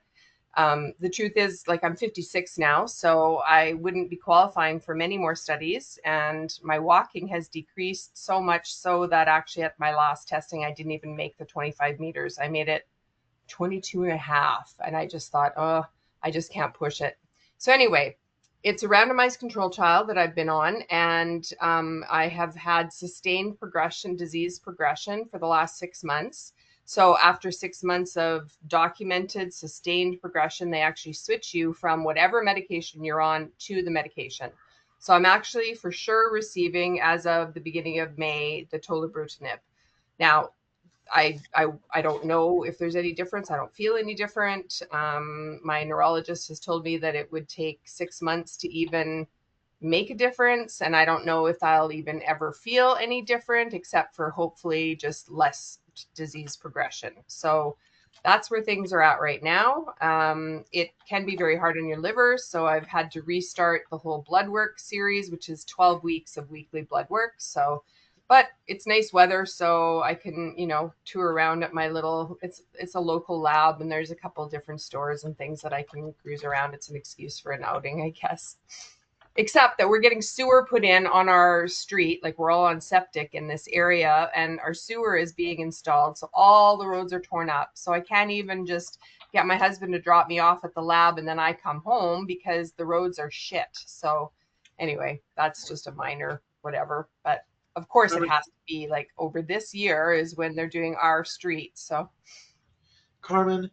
the truth is, like, I'm 56 now, so I wouldn't be qualifying for many more studies. And my walking has decreased so much so that actually at my last testing, I didn't even make the 25 meters. I made it 22 and a half. And I just thought, oh, I just can't push it. So anyway, it's a randomized control trial that I've been on. And I have had sustained disease progression for the last 6 months. So after 6 months of documented sustained progression, they actually switch you from whatever medication you're on to the medication. So I'm actually for sure receiving, as of the beginning of May, the tolebrutinib. Now, I don't know if there's any difference. I don't feel any different. My neurologist has told me that it would take 6 months to even make a difference. And I don't know if I'll even ever feel any different, except for hopefully just less disease progression. So that's where things are at right now. It can be very hard on your liver. So I've had to restart the whole blood work series, which is 12 weeks of weekly blood work. So, but it's nice weather, so I can, tour around at my little, it's a local lab, and there's a couple different stores and things that I can cruise around. It's an excuse for an outing, I guess. Except that we're getting sewer put in on our street. Like, we're all on septic in this area, and our sewer is being installed. So all the roads are torn up. So I can't even just get my husband to drop me off at the lab and then I come home, because the roads are shit. So anyway, that's just a minor whatever. But of course it has to be like over this year is when they're doing our street. So Carmen.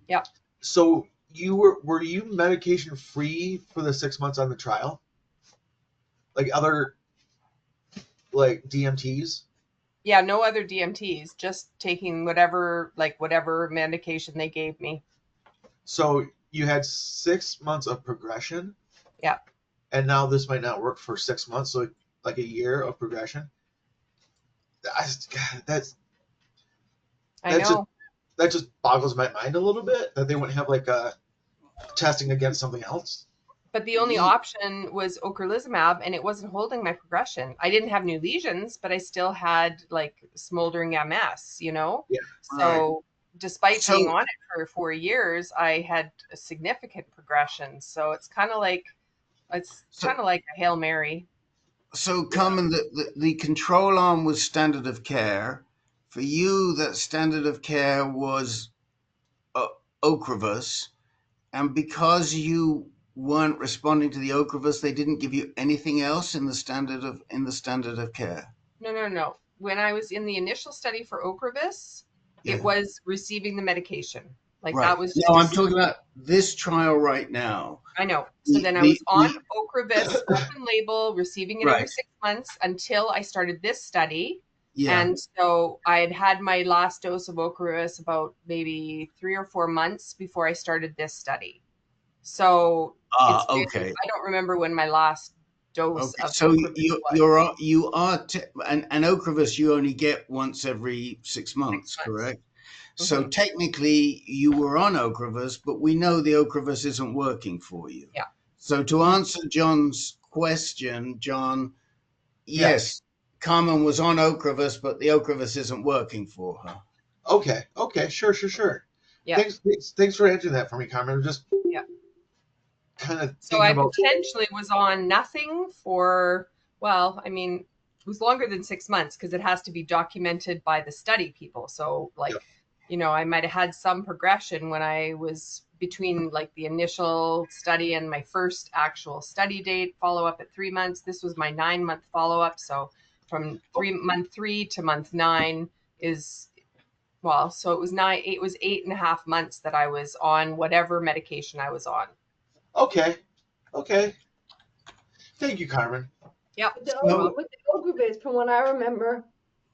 Yeah. So were you medication free for the 6 months on the trial? Like other, like DMTs? Yeah, no other DMTs, just taking whatever medication they gave me. So you had 6 months of progression? Yeah. And now this might not work for 6 months, so like a year of progression? That just boggles my mind a little bit, that they wouldn't have like a testing against something else. But the only option was ocrelizumab, and it wasn't holding my progression. I didn't have new lesions, but I still had like smoldering MS, Yeah. So despite being on it for 4 years, I had a significant progression. So it's kind of like a Hail Mary. So, Carmen, the control arm was standard of care. For you, that standard of care was Ocrevus, and because you weren't responding to the Ocrevus, they didn't give you anything else in the standard of care. No. When I was in the initial study for Ocrevus, it was receiving the medication. Like that was just. No, I'm talking about this trial right now. I know. So then I was on Ocrevus, open label, receiving it every 6 months until I started this study. Yeah. And so I had my last dose of Ocrevus about maybe 3 or 4 months before I started this study. So I don't remember when my last dose of Ocrevus was. And Ocrevus you only get once every 6 months, correct? Mm-hmm. So technically you were on Ocrevus, but we know the Ocrevus isn't working for you. Yeah. So to answer John's question, John, yes, Carmen was on Ocrevus, but the Ocrevus isn't working for her. Okay, sure. Yeah. Thanks for answering that for me, Carmen. Just kind of. So I potentially was on nothing for, it was longer than 6 months, because it has to be documented by the study people. So I might have had some progression when I was between like the initial study and my first actual study date follow-up at 3 months. This was my 9-month follow-up. So from month 3 to month 9 is, well, so it was 8.5 months that I was on whatever medication I was on. Okay. Thank you, Carmen. Yep. With the Ocrevus, from what I remember,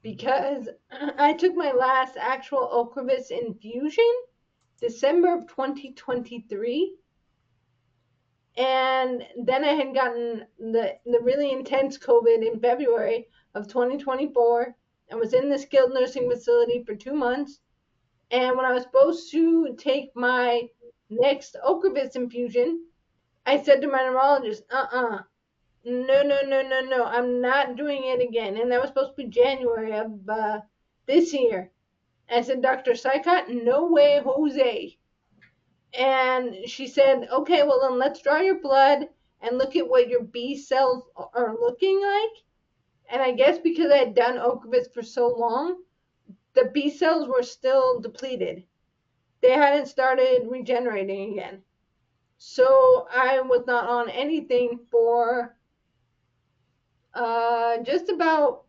because I took my last actual Ocrevus infusion December of 2023, and then I had gotten the really intense COVID in February of 2024. I was in the skilled nursing facility for 2 months, and when I was supposed to take my next Ocrevus infusion, I said to my neurologist, no, I'm not doing it again. And that was supposed to be January of this year. I said, Dr. Sykott, no way, Jose. And she said, okay, well then let's draw your blood and look at what your B cells are looking like. And I guess because I had done Ocrevus for so long, the B cells were still depleted. They hadn't started regenerating again. So I was not on anything for just about,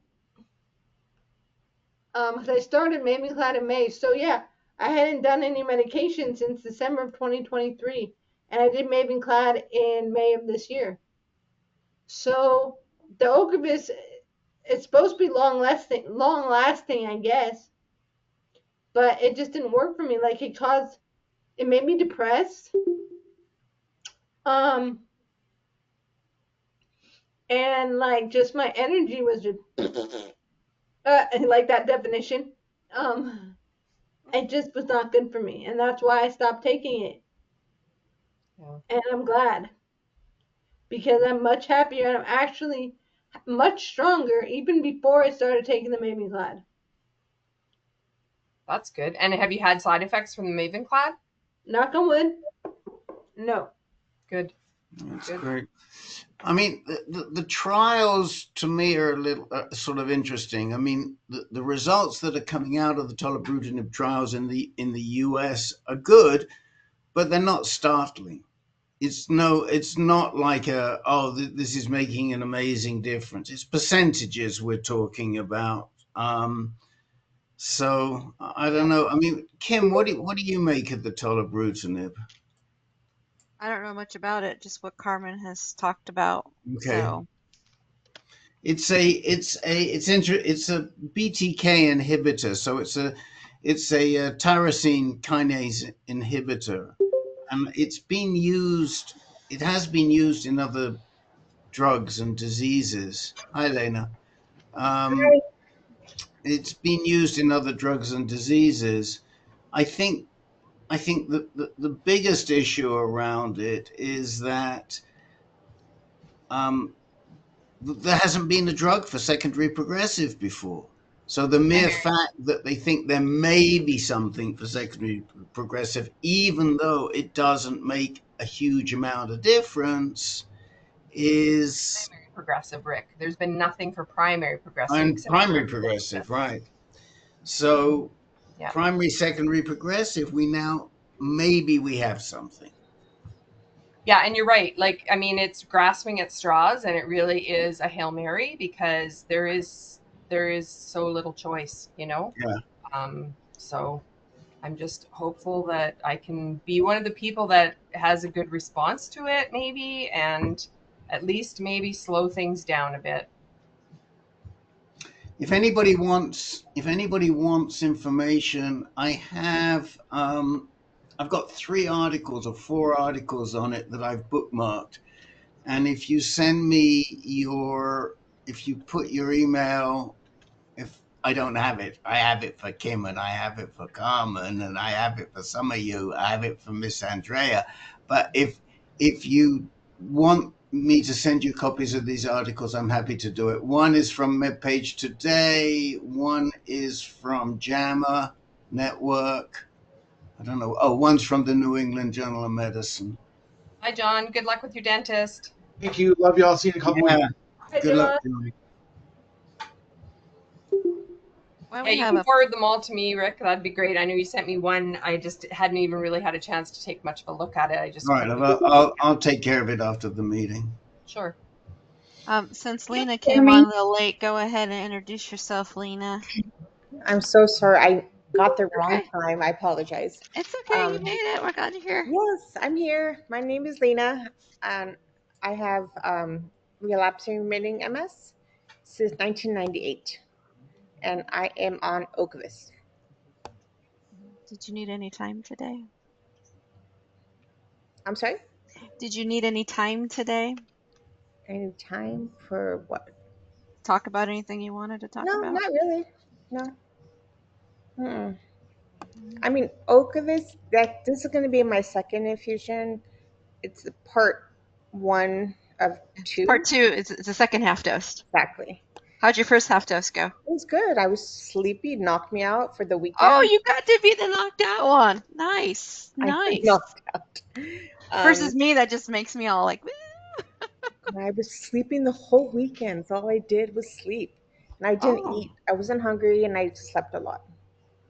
because I started Mavenclad in May. So yeah, I hadn't done any medication since December of 2023, and I did Mavenclad in May of this year. So the Ocrevus, it's supposed to be long lasting, I guess, but it just didn't work for me. Like it made me depressed. And like just my energy was just like that definition. It just was not good for me, and that's why I stopped taking it. Yeah. And I'm glad, because I'm much happier and I'm actually much stronger even before I started taking the Mavenclad. That's good. And have you had side effects from the Mavenclad? Knock on wood. No. Good. That's Good. great. I mean, the trials to me are a little sort of interesting. I mean, the results that are coming out of the tolobrutinib trials in the US are good, but they're not startling. It's not like this is making an amazing difference. It's percentages we're talking about. So I don't know. I mean, Kim, what do you make of the tolobrutinib? I don't know much about it, just what Carmen has talked about. Okay. So. It's a BTK inhibitor, so it's a tyrosine kinase inhibitor, and it has been used in other drugs and diseases. Hi, Leena. It's been used in other drugs and diseases. I think the biggest issue around it is that there hasn't been a drug for secondary progressive before. So the mere fact that they think there may be something for secondary progressive, even though it doesn't make a huge amount of difference, is primary progressive, Rick. There's been nothing for primary progressive. And primary progressive, right. So yeah. Primary, secondary progressive, maybe we have something. Yeah, and you're right. Like, I mean, it's grasping at straws, and it really is a Hail Mary, because there is so little choice, Yeah. So I'm just hopeful that I can be one of the people that has a good response to it, maybe, and at least maybe slow things down a bit. If anybody wants information, I have I've got 3 articles or 4 articles on it that I've bookmarked. And if you send me if you put your email, if I don't have it, I have it for Kim, and I have it for Carmen, and I have it for some of you. I have it for Miss Andrea. But if you want me to send you copies of these articles, I'm happy to do it. One is from MedPage Today. One is from JAMA Network. I don't know. Oh, one's from the New England Journal of Medicine. Hi, John. Good luck with your dentist. Thank you. Love you all. See you in a couple weeks. Good luck, John. Well, Yeah, we you have can a. forward them all to me, Rick. That'd be great. I know you sent me one. I just hadn't even really had a chance to take much of a look at it. I just All right, quickly. I'll take care of it after the meeting. Sure. Since Leena came on a little late, go ahead and introduce yourself, Leena. I'm so sorry. I got the wrong Okay. time. I apologize. It's okay. You made it. We're glad you're here. Yes, I'm here. My name is Leena, and I have relapsing remitting MS since 1998, and I am on Ocrevus. Did you need any time today? I'm sorry? Did you need any time today? Any time for what? Talk about anything you wanted to talk No, about? not really. No. Mm-mm. I mean, Ocrevus, this is going to be my second infusion. It's part 1 of 2. Part 2 is the second half dose. Exactly. How'd your first half dose go? It was good. I was sleepy, knocked me out for the weekend. Oh, you got to be the knocked out one. Nice. I was Nice. knocked out. Versus me, that just makes me all like, I was sleeping the whole weekend. So all I did was sleep. And I didn't eat. I wasn't hungry and I slept a lot.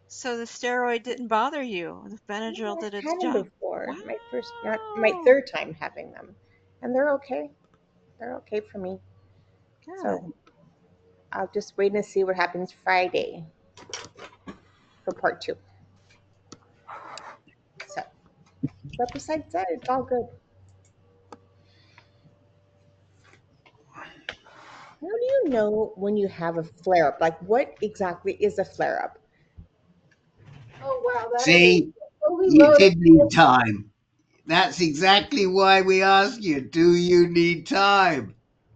So the steroid didn't bother you. The Benadryl did its I've had them job. before. Wow. My third time having them. And they're okay. They're okay for me. Good. So I'll just wait and see what happens Friday for part 2. So, but besides that, it's all good. How do you know when you have a flare up? Like, what exactly is a flare up? Oh wow, that See, you did need time. That's exactly why we ask you, do you need time?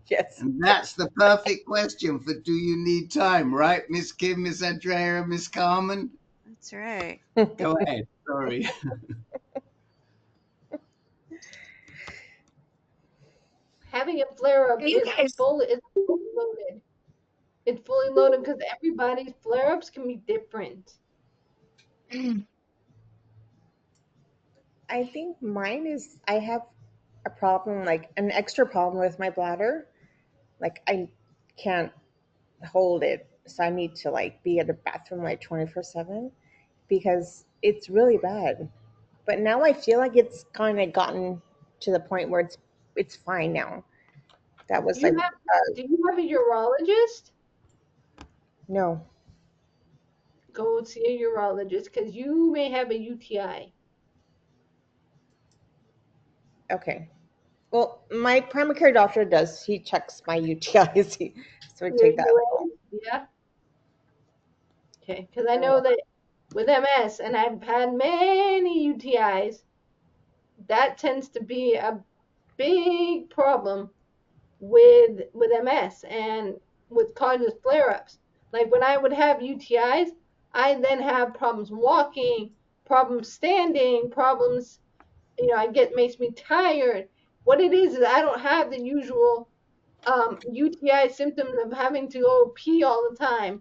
Yes. And that's the perfect question for do you need time, right, Miss Kim, Miss Andrea, Miss Carmen? That's right. Go ahead. Sorry. Having a flare up is fully loaded. It's fully loaded because everybody's flare ups can be different. I think mine is I have a problem, like an extra problem with my bladder. Like I can't hold it. So I need to like be at the bathroom like 24/7 because it's really bad. But now I feel like it's kind of gotten to the point where it's fine now. That was Do you like have a urologist? no. Go see a urologist because you may have a UTI. Okay. Well, my primary care doctor does. He checks my UTIs. So we take that. Yeah. Okay, because I know that with MS, and I've had many UTIs, that tends to be a big problem with MS and with causes flare-ups. Like when I would have UTIs, I then have problems walking, problems standing, problems, makes me tired. What it is I don't have the usual UTI symptoms of having to go pee all the time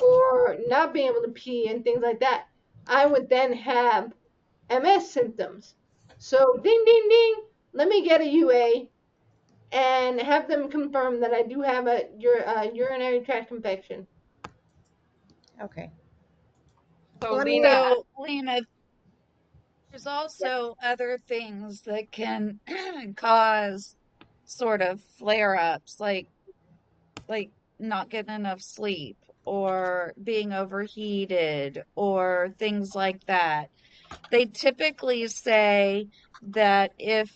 or not being able to pee and things like that. I would then have MS symptoms. So ding, ding, ding, let me get a UA and have them confirm that I do have a urinary tract infection. Okay. So, Leena, there's also other things that can cause sort of flare-ups, like not getting enough sleep or being overheated or things like that. They typically say that if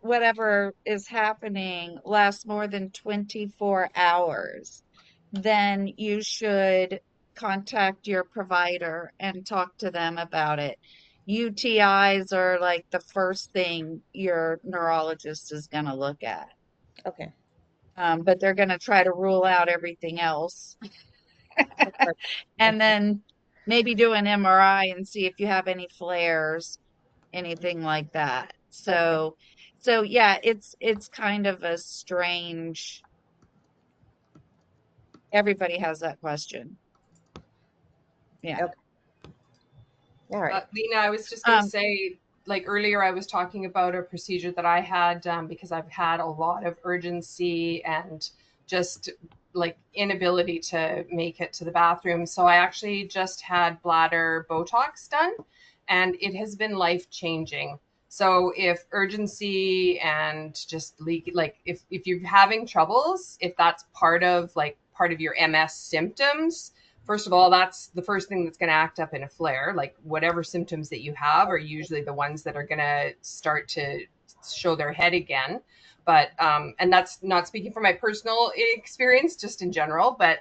whatever is happening lasts more than 24 hours, then you should contact your provider and talk to them about it. UTIs are like the first thing your neurologist is going to look at. Okay. But they're going to try to rule out everything else. And then maybe do an MRI and see if you have any flares, anything like that. So yeah, it's kind of a strange. Everybody has that question. Yeah. Okay. All right. Leena, I was just going to say, like earlier, I was talking about a procedure that I had because I've had a lot of urgency and just like inability to make it to the bathroom. So I actually just had bladder Botox done, and it has been life changing. So if urgency and just leak, like if you're having troubles, if that's part of your MS symptoms, first of all, that's the first thing that's going to act up in a flare. Like whatever symptoms that you have are usually the ones that are going to start to show their head again. But and that's not speaking from my personal experience, just in general. But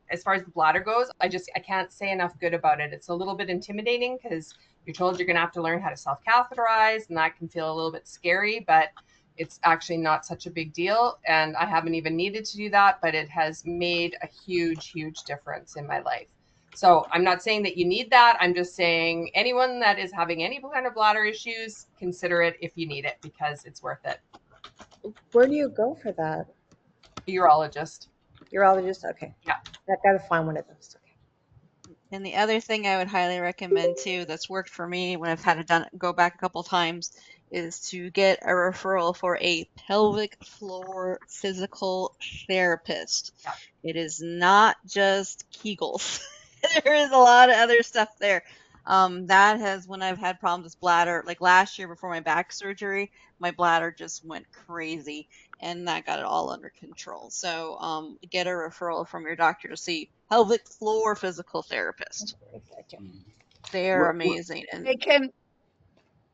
as far as the bladder goes, I can't say enough good about it. It's a little bit intimidating because you're told you're going to have to learn how to self-catheterize, and that can feel a little bit scary, but it's actually not such a big deal. And I haven't even needed to do that, but it has made a huge, huge difference in my life. So I'm not saying that you need that. I'm just saying anyone that is having any kind of bladder issues, consider it if you need it, because it's worth it. Where do you go for that? Urologist. Urologist? Okay. Yeah. I gotta find one of those. Okay. And the other thing I would highly recommend too, that's worked for me when I've had to go back a couple times, is to get a referral for a pelvic floor physical therapist. Yeah. It is not just Kegels. There is a lot of other stuff there. That has, when I've had problems with bladder, like last year before my back surgery, my bladder just went crazy, and that got it all under control. So get a referral from your doctor to see pelvic floor physical therapist. They're amazing. And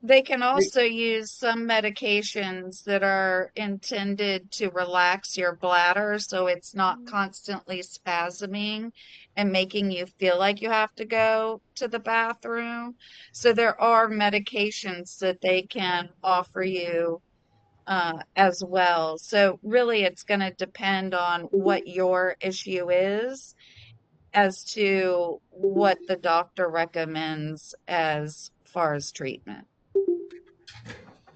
They can also use some medications that are intended to relax your bladder so it's not constantly spasming and making you feel like you have to go to the bathroom. So there are medications that they can offer you as well. So really it's going to depend on what your issue is as to what the doctor recommends as far as treatment.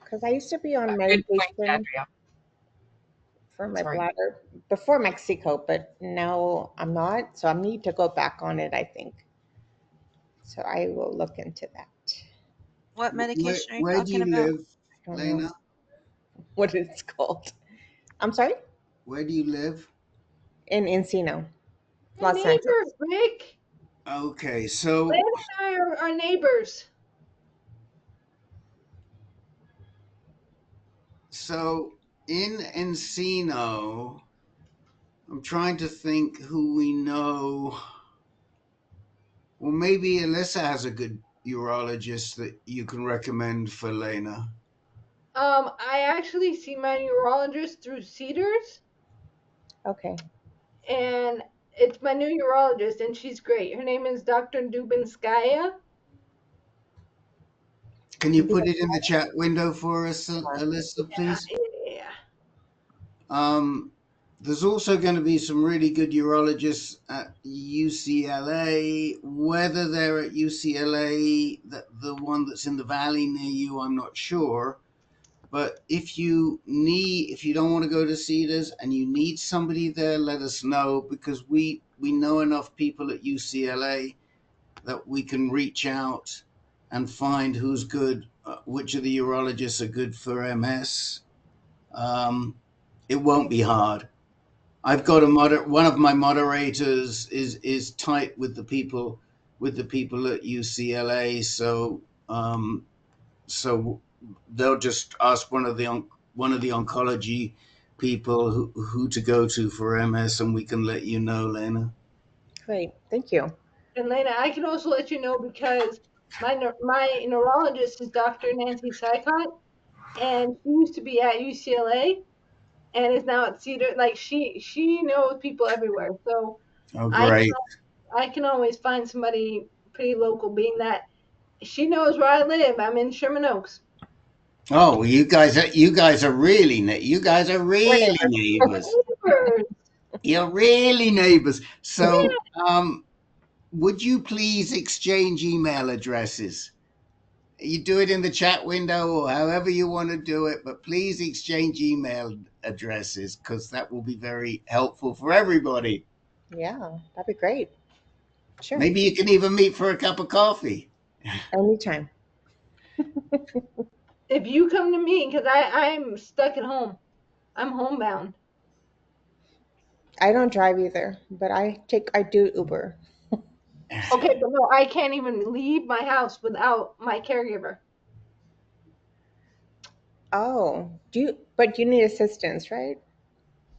Because I used to be on Good medication point, Andrea. for my Sorry. bladder before Mexico, but now I'm not. So I need to go back on it, I think. So I will look into that. what medication are you Where do talking you about? live, I don't Leena? know what it's called. I'm sorry? Where do you live? In Encino, We're Los Angeles. neighbors, Rick. Okay, so Leena and I are neighbors. in Encino, I'm trying to think who we know. Well, maybe Alyssa has a good urologist that you can recommend for Leena. I actually see my urologist through Cedars, Okay. and it's my new urologist, and she's great. Her name is Dr. Dubinskaya. Can you put it in the chat window for us, Alyssa, please? Yeah. There's also going to be some really good urologists at UCLA. Whether they're at UCLA, the one that's in the valley near you, I'm not sure. But if you don't want to go to Cedars and you need somebody there, let us know, because we know enough people at UCLA that we can reach out and find who's good, which of the urologists are good for MS. It won't be hard. I've got one of my moderators is tight with the people at UCLA, so they'll just ask one of the oncology people who to go to for MS, and we can let you know, Leena. Great. Thank you. And Lena, I can also let you know because my neurologist is Dr. Nancy Sykott, and she used to be at UCLA and is now at Cedar. Like she knows people everywhere. So Oh, I great. can always find somebody pretty local, being that she knows where I live. I'm in Sherman Oaks. Oh, well, you guys are really neighbors. You're really neighbors. So, would you please exchange email addresses? You do it in the chat window or however you want to do it, but please exchange email addresses, because that will be very helpful for everybody. Yeah, that'd be great. Sure. Maybe you can even meet for a cup of coffee. Anytime. If you come to me, because I'm stuck at home. I'm homebound. I don't drive either, but I do Uber. Okay, but no, I can't even leave my house without my caregiver. Oh, but you need assistance, right?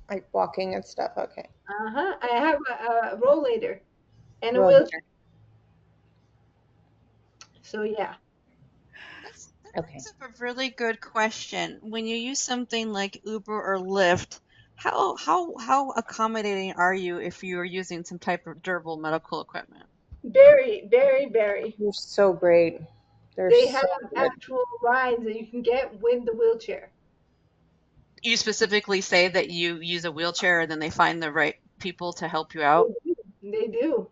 Like walking and stuff. Okay. I have a rollator and a Well, wheelchair. So yeah. That brings up a really good question. When you use something like Uber or Lyft, how accommodating are you if you are using some type of durable medical equipment? Very, very, very. They're so great. They're They so have good. actual rides that you can get with the wheelchair. You specifically say that you use a wheelchair and then they find the right people to help you out? They do.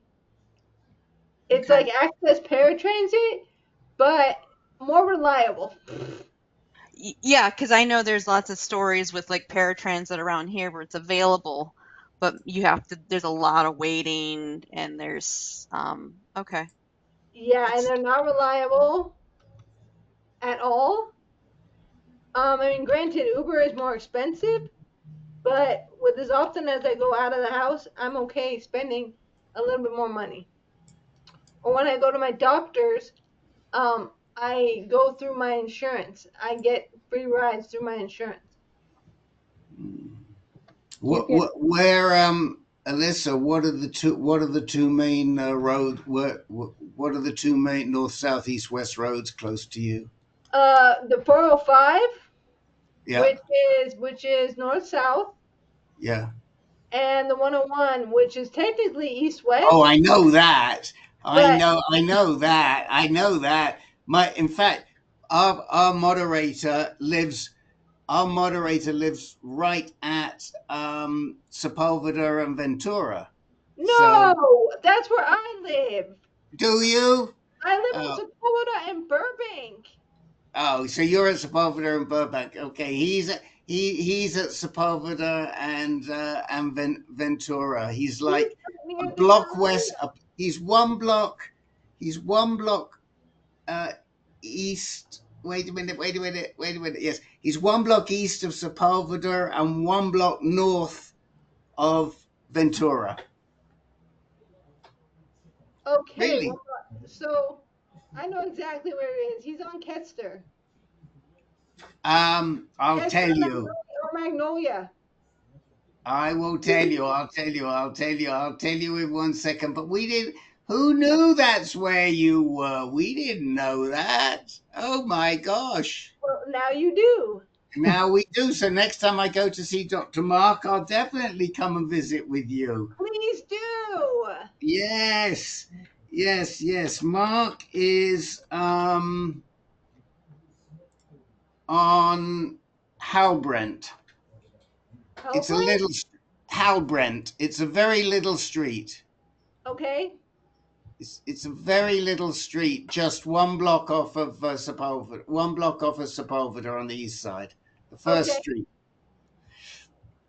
It's Okay. like Access Paratransit, but more reliable. Yeah, because I know there's lots of stories with like paratransit around here where it's available, but there's a lot of waiting and there's, okay. Yeah, and they're not reliable at all. I mean, granted, Uber is more expensive, but with as often as I go out of the house, I'm okay spending a little bit more money. Or when I go to my doctor's, I go through my insurance. I get free rides through my insurance. Where Alyssa, what are the two main what are the two main north, south, east, west roads close to you? The 405, Yeah. which is north south, Yeah. and the 101, which is technically east west. Oh, I know that. I But know that. I know that. In fact, our moderator lives right at Sepulveda and Ventura. no, So, that's where I live. do you? I live on Oh, Sepulveda and Burbank. oh, so you're at Sepulveda and Burbank. Okay, he's at Sepulveda and Ventura. He's like a Near the block west. marina. He's one block. He's one block east. Wait a minute. Wait a minute. Wait a minute. Yes, he's one block east of Sepulveda and one block north of Ventura. Okay, Really? well, so I know exactly where he is. He's on Ketzter. I'll Ketzter tell you. or Magnolia. I will tell you. I'll tell you. I'll tell you. I'll tell you in 1 second. But we didn't. Who knew that's where you were? We didn't know that. Oh my gosh. Well, now you do. Now we do. So next time I go to see Dr. Mark, I'll definitely come and visit with you. Please do. Yes. Yes, yes. Mark is on Halbrent. It's a little Halbrent. It's a very little street. Okay. It's a very little street, just one block off of Sepulveda. One block off of Sepulveda on the east side, the first street.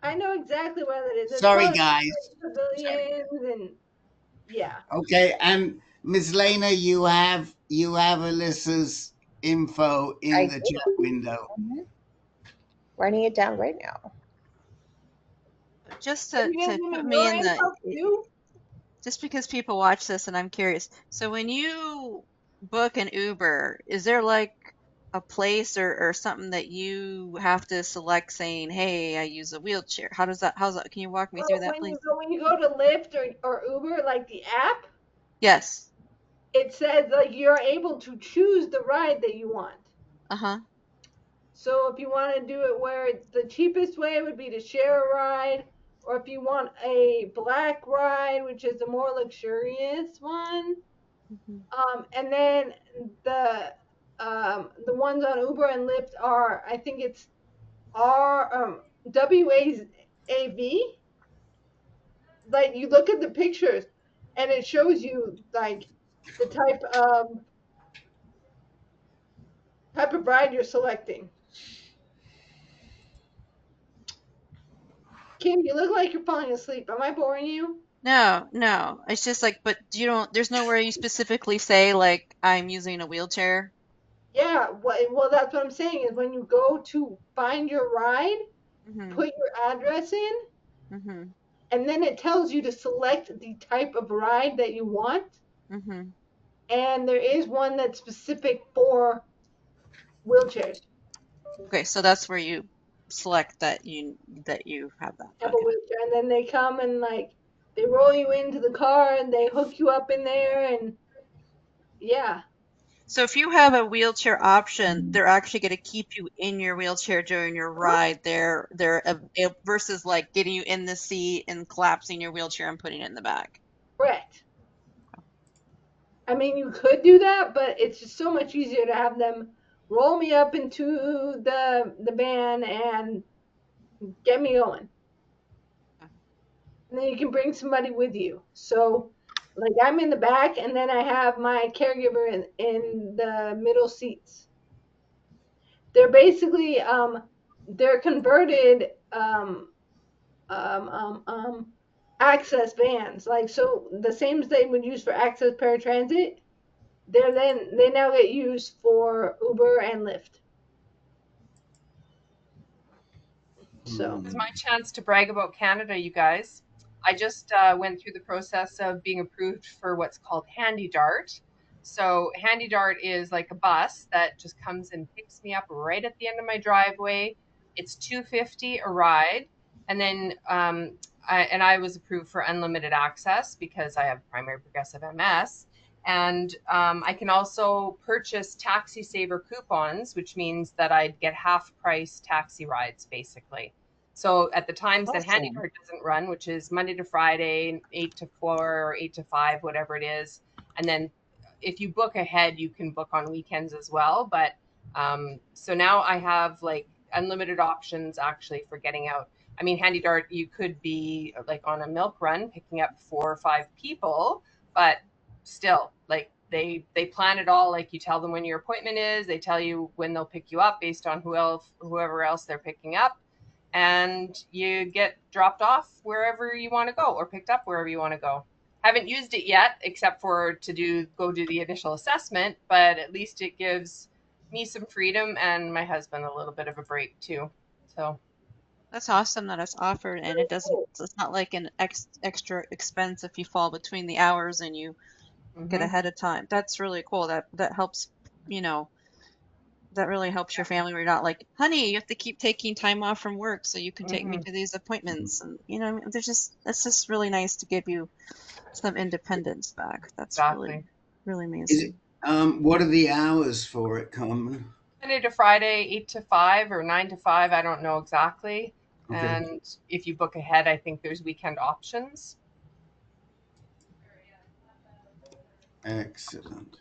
I know exactly where that is. Sorry, guys. Pavilions and yeah. Okay, and Ms. Leena, you have Alyssa's info in the chat window. Mm-hmm. Writing it down right now. Just to put me in the, just because people watch this and I'm curious. So when you book an Uber, is there like a place or something that you have to select saying, hey, I use a wheelchair? How's that? Can you walk me through that, please? When you go to Lyft or Uber, like the app, yes, it says like you're able to choose the ride that you want. Uh-huh. So if you want to do it where the cheapest way would be to share a ride, or if you want a black ride, which is a more luxurious one, and then the ones on Uber and Lyft are, I think it's WAV. Like you look at the pictures, and it shows you like the type of ride you're selecting. Kim, you look like you're falling asleep. Am I boring you? No. It's just like, but there's nowhere you specifically say like I'm using a wheelchair. Yeah, well, that's what I'm saying is when you go to find your ride, put your address in, and then it tells you to select the type of ride that you want. Mm-hmm. And there is one that's specific for wheelchairs. Okay, so that's where you select that you have that. Have a wheelchair, and then they come and like they roll you into the car and they hook you up in there, and yeah. So if you have a wheelchair option, they're actually going to keep you in your wheelchair during your ride. They're versus like getting you in the seat and collapsing your wheelchair and putting it in the back. Correct. I mean, you could do that, but it's just so much easier to have them roll me up into the van and get me going. And then you can bring somebody with you. So, like, I'm in the back, and then I have my caregiver in the middle seats. They're basically they're converted access vans. Like, so the same as they would use for access paratransit, they now get used for Uber and Lyft. So This is my chance to brag about Canada, you guys. I just went through the process of being approved for what's called Handy Dart. So Handy Dart is like a bus that just comes and picks me up right at the end of my driveway. It's $2.50 a ride, and then I was approved for unlimited access because I have primary progressive MS. And I can also purchase taxi saver coupons, which means that I'd get half price taxi rides, basically. So at the times that Handy Dart doesn't run, which is Monday to Friday, 8 to 4 or 8 to 5, whatever it is. And then if you book ahead, you can book on weekends as well. But so now I have like unlimited options actually for getting out. I mean, Handy Dart, you could be like on a milk run picking up 4 or 5 people, but still, like they plan it all. Like you tell them when your appointment is, they tell you when they'll pick you up based on whoever else they're picking up, and you get dropped off wherever you want to go or picked up wherever you want to go. Haven't used it yet except for to go do the initial assessment, but at least it gives me some freedom and my husband a little bit of a break too. So that's awesome that it's offered, and it's not like an extra expense if you fall between the hours and you get ahead of time. That's really cool. That helps, that really helps your family where you're not like, honey, you have to keep taking time off from work so you can take me to these appointments. And it's just really nice to give you some independence back. That's really, really amazing. What are the hours for it, Carmen? Monday to Friday, 8 to 5 or 9 to 5. I don't know exactly. Okay. And if you book ahead, I think there's weekend options. Excellent.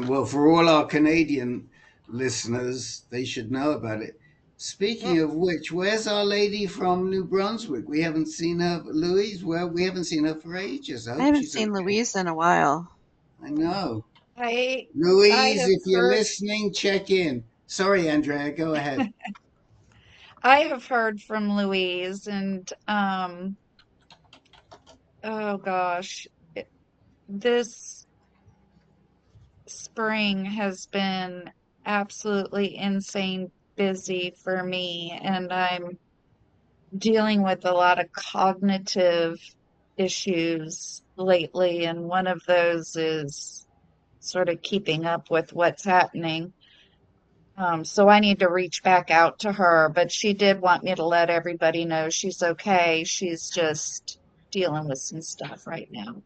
Well, for all our Canadian listeners, they should know about it. Speaking of which, where's our lady from New Brunswick? We haven't seen her, Louise. Well, we haven't seen her for ages. I haven't seen Louise in a while. I know. Louise, if you're listening, check in. Sorry, Andrea, go ahead. I have heard from Louise, and oh gosh, this spring has been absolutely insane busy for me, and I'm dealing with a lot of cognitive issues lately, and one of those is sort of keeping up with what's happening. So I need to reach back out to her, but she did want me to let everybody know she's okay. She's just dealing with some stuff right now.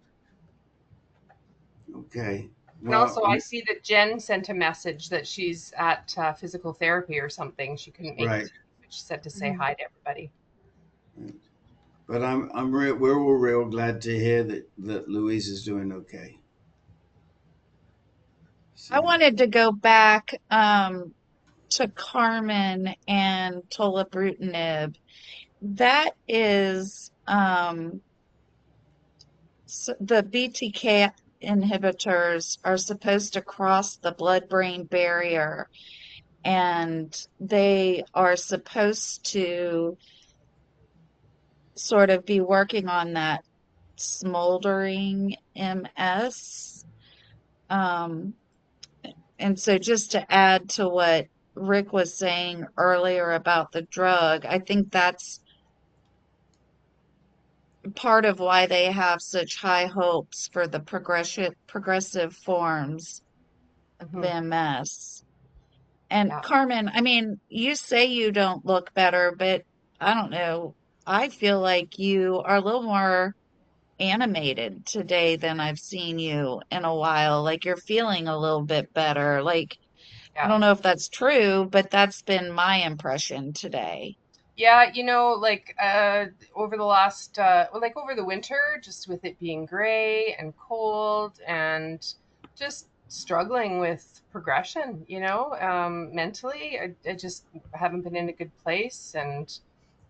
Okay. Well, and also, I see that Jen sent a message that she's at physical therapy or something. She couldn't make it. She said to say hi to everybody. Right. But we're all real glad to hear that Louise is doing okay. So. I wanted to go back to Carmen and tolabrutinib. That is so the BTK inhibitors are supposed to cross the blood-brain barrier, and they are supposed to sort of be working on that smoldering MS. And so just to add to what Rick was saying earlier about the drug, I think that's part of why they have such high hopes for the progressive forms of MS. And Yeah. Carmen, I mean, you say you don't look better, but I don't know. I feel like you are a little more animated today than I've seen you in a while. Like you're feeling a little bit better. Like, I Yeah. don't know if that's true, but that's been my impression today. Yeah, you know, like over the last, like over the winter, just with it being gray and cold and just struggling with progression, you know, mentally, I just haven't been in a good place. And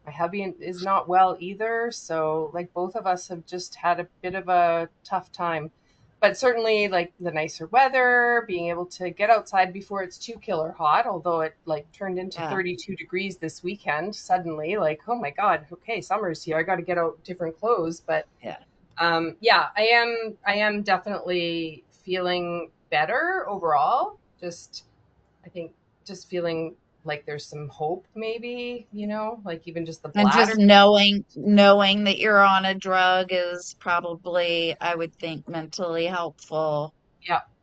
my hubby is not well either. So, like, both of us have just had a bit of a tough time. But certainly, like the nicer weather, being able to get outside before it's too killer hot, although it like turned into 32 degrees this weekend suddenly, like, oh my God, okay, summer's here. I got to get out different clothes. But yeah, I am definitely feeling better overall. Just, I think, just feeling like there's some hope, maybe, you know, like even just the And bladder. just knowing that you're on a drug is probably, I would think, mentally helpful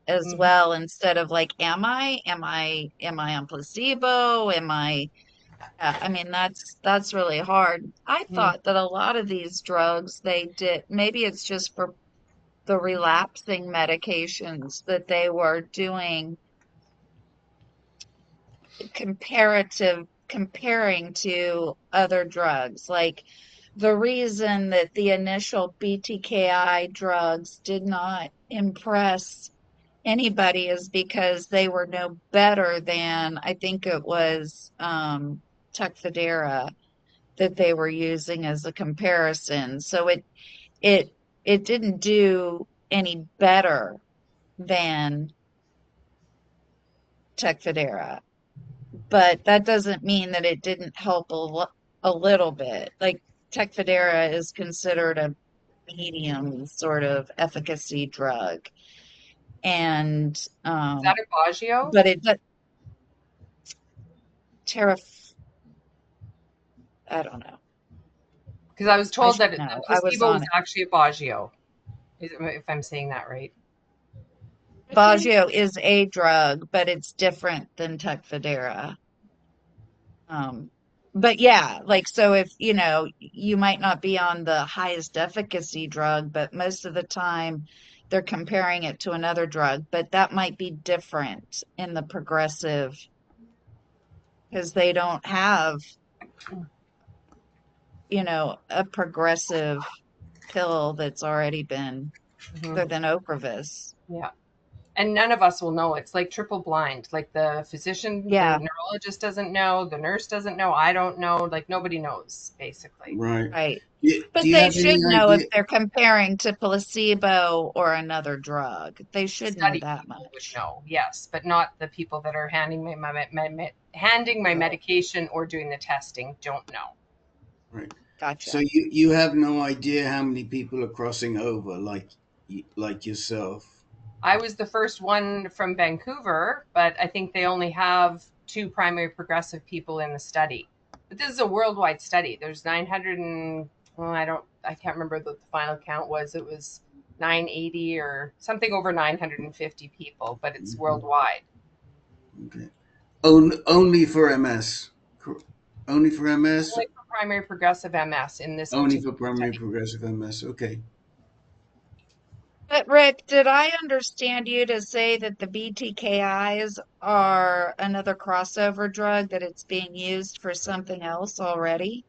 as well, instead of like, am I on placebo? I mean, that's really hard. I thought that a lot of these drugs they did, maybe it's just for the relapsing medications that they were doing comparing to other drugs. Like the reason that the initial BTKI drugs did not impress anybody is because they were no better than, I think it was Tecfidera that they were using as a comparison. So it didn't do any better than Tecfidera, but that doesn't mean that it didn't help a little bit. Like Tecfidera is considered a medium sort of efficacy drug, and Is that a Baggio? but it I don't know. Because I was told that the I was placebo on was it. actually a Baggio, if I'm saying that right. Baggio is a drug, but it's different than Tecfidera. But yeah, like, so if, you know, you might not be on the highest efficacy drug, but most of the time they're comparing it to another drug, but that might be different in the progressive because they don't have, you know, a progressive pill that's already been, other than Ocrevus. Yeah. And none of us will know. It's like triple blind. Like the physician, the neurologist doesn't know, the nurse doesn't know, I don't know, like nobody knows, basically. Right. Do But you they have any should know if idea? they're comparing to placebo or another drug. They should know Study that people would much. know, yes, but not the people that are handing my medication or doing the testing don't know. Right. Gotcha. So you have no idea how many people are crossing over, like yourself. I was the first one from Vancouver, but I think they only have 2 primary progressive people in the study. But this is a worldwide study. There's 900 and, well, I can't remember what the final count was. It was 980 or something over 950 people, but it's worldwide. Okay. Only for MS. Only for MS. Only for primary progressive MS in this Only for particular primary study. progressive MS. Okay. But Rick, did I understand you to say that the BTKIs are another crossover drug, that it's being used for something else already?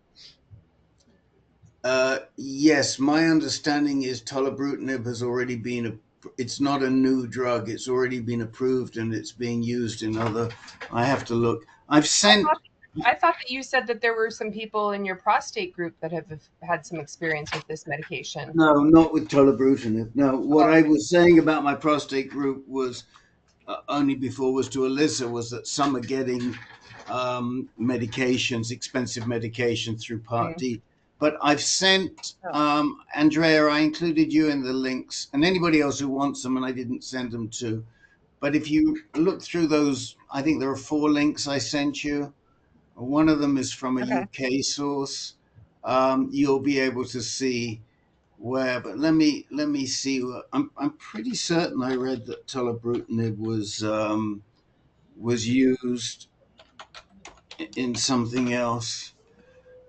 Yes, my understanding is tolobrutinib has already been. It's not a new drug. It's already been approved and it's being used in other. I have to look. I've sent. I thought that you said that there were some people in your prostate group that have had some experience with this medication. No, not with tolobrutinib. No, what I was saying about my prostate group was only before was to Alyssa was that some are getting medications, expensive medication through Part D. But I've sent Andrea. I included you in the links, and anybody else who wants them, and I didn't send them to. But if you look through those, I think there are 4 links I sent you. One of them is from a UK source. You'll be able to see where, but let me see. I'm pretty certain I read that tolobrutinib was used in something else.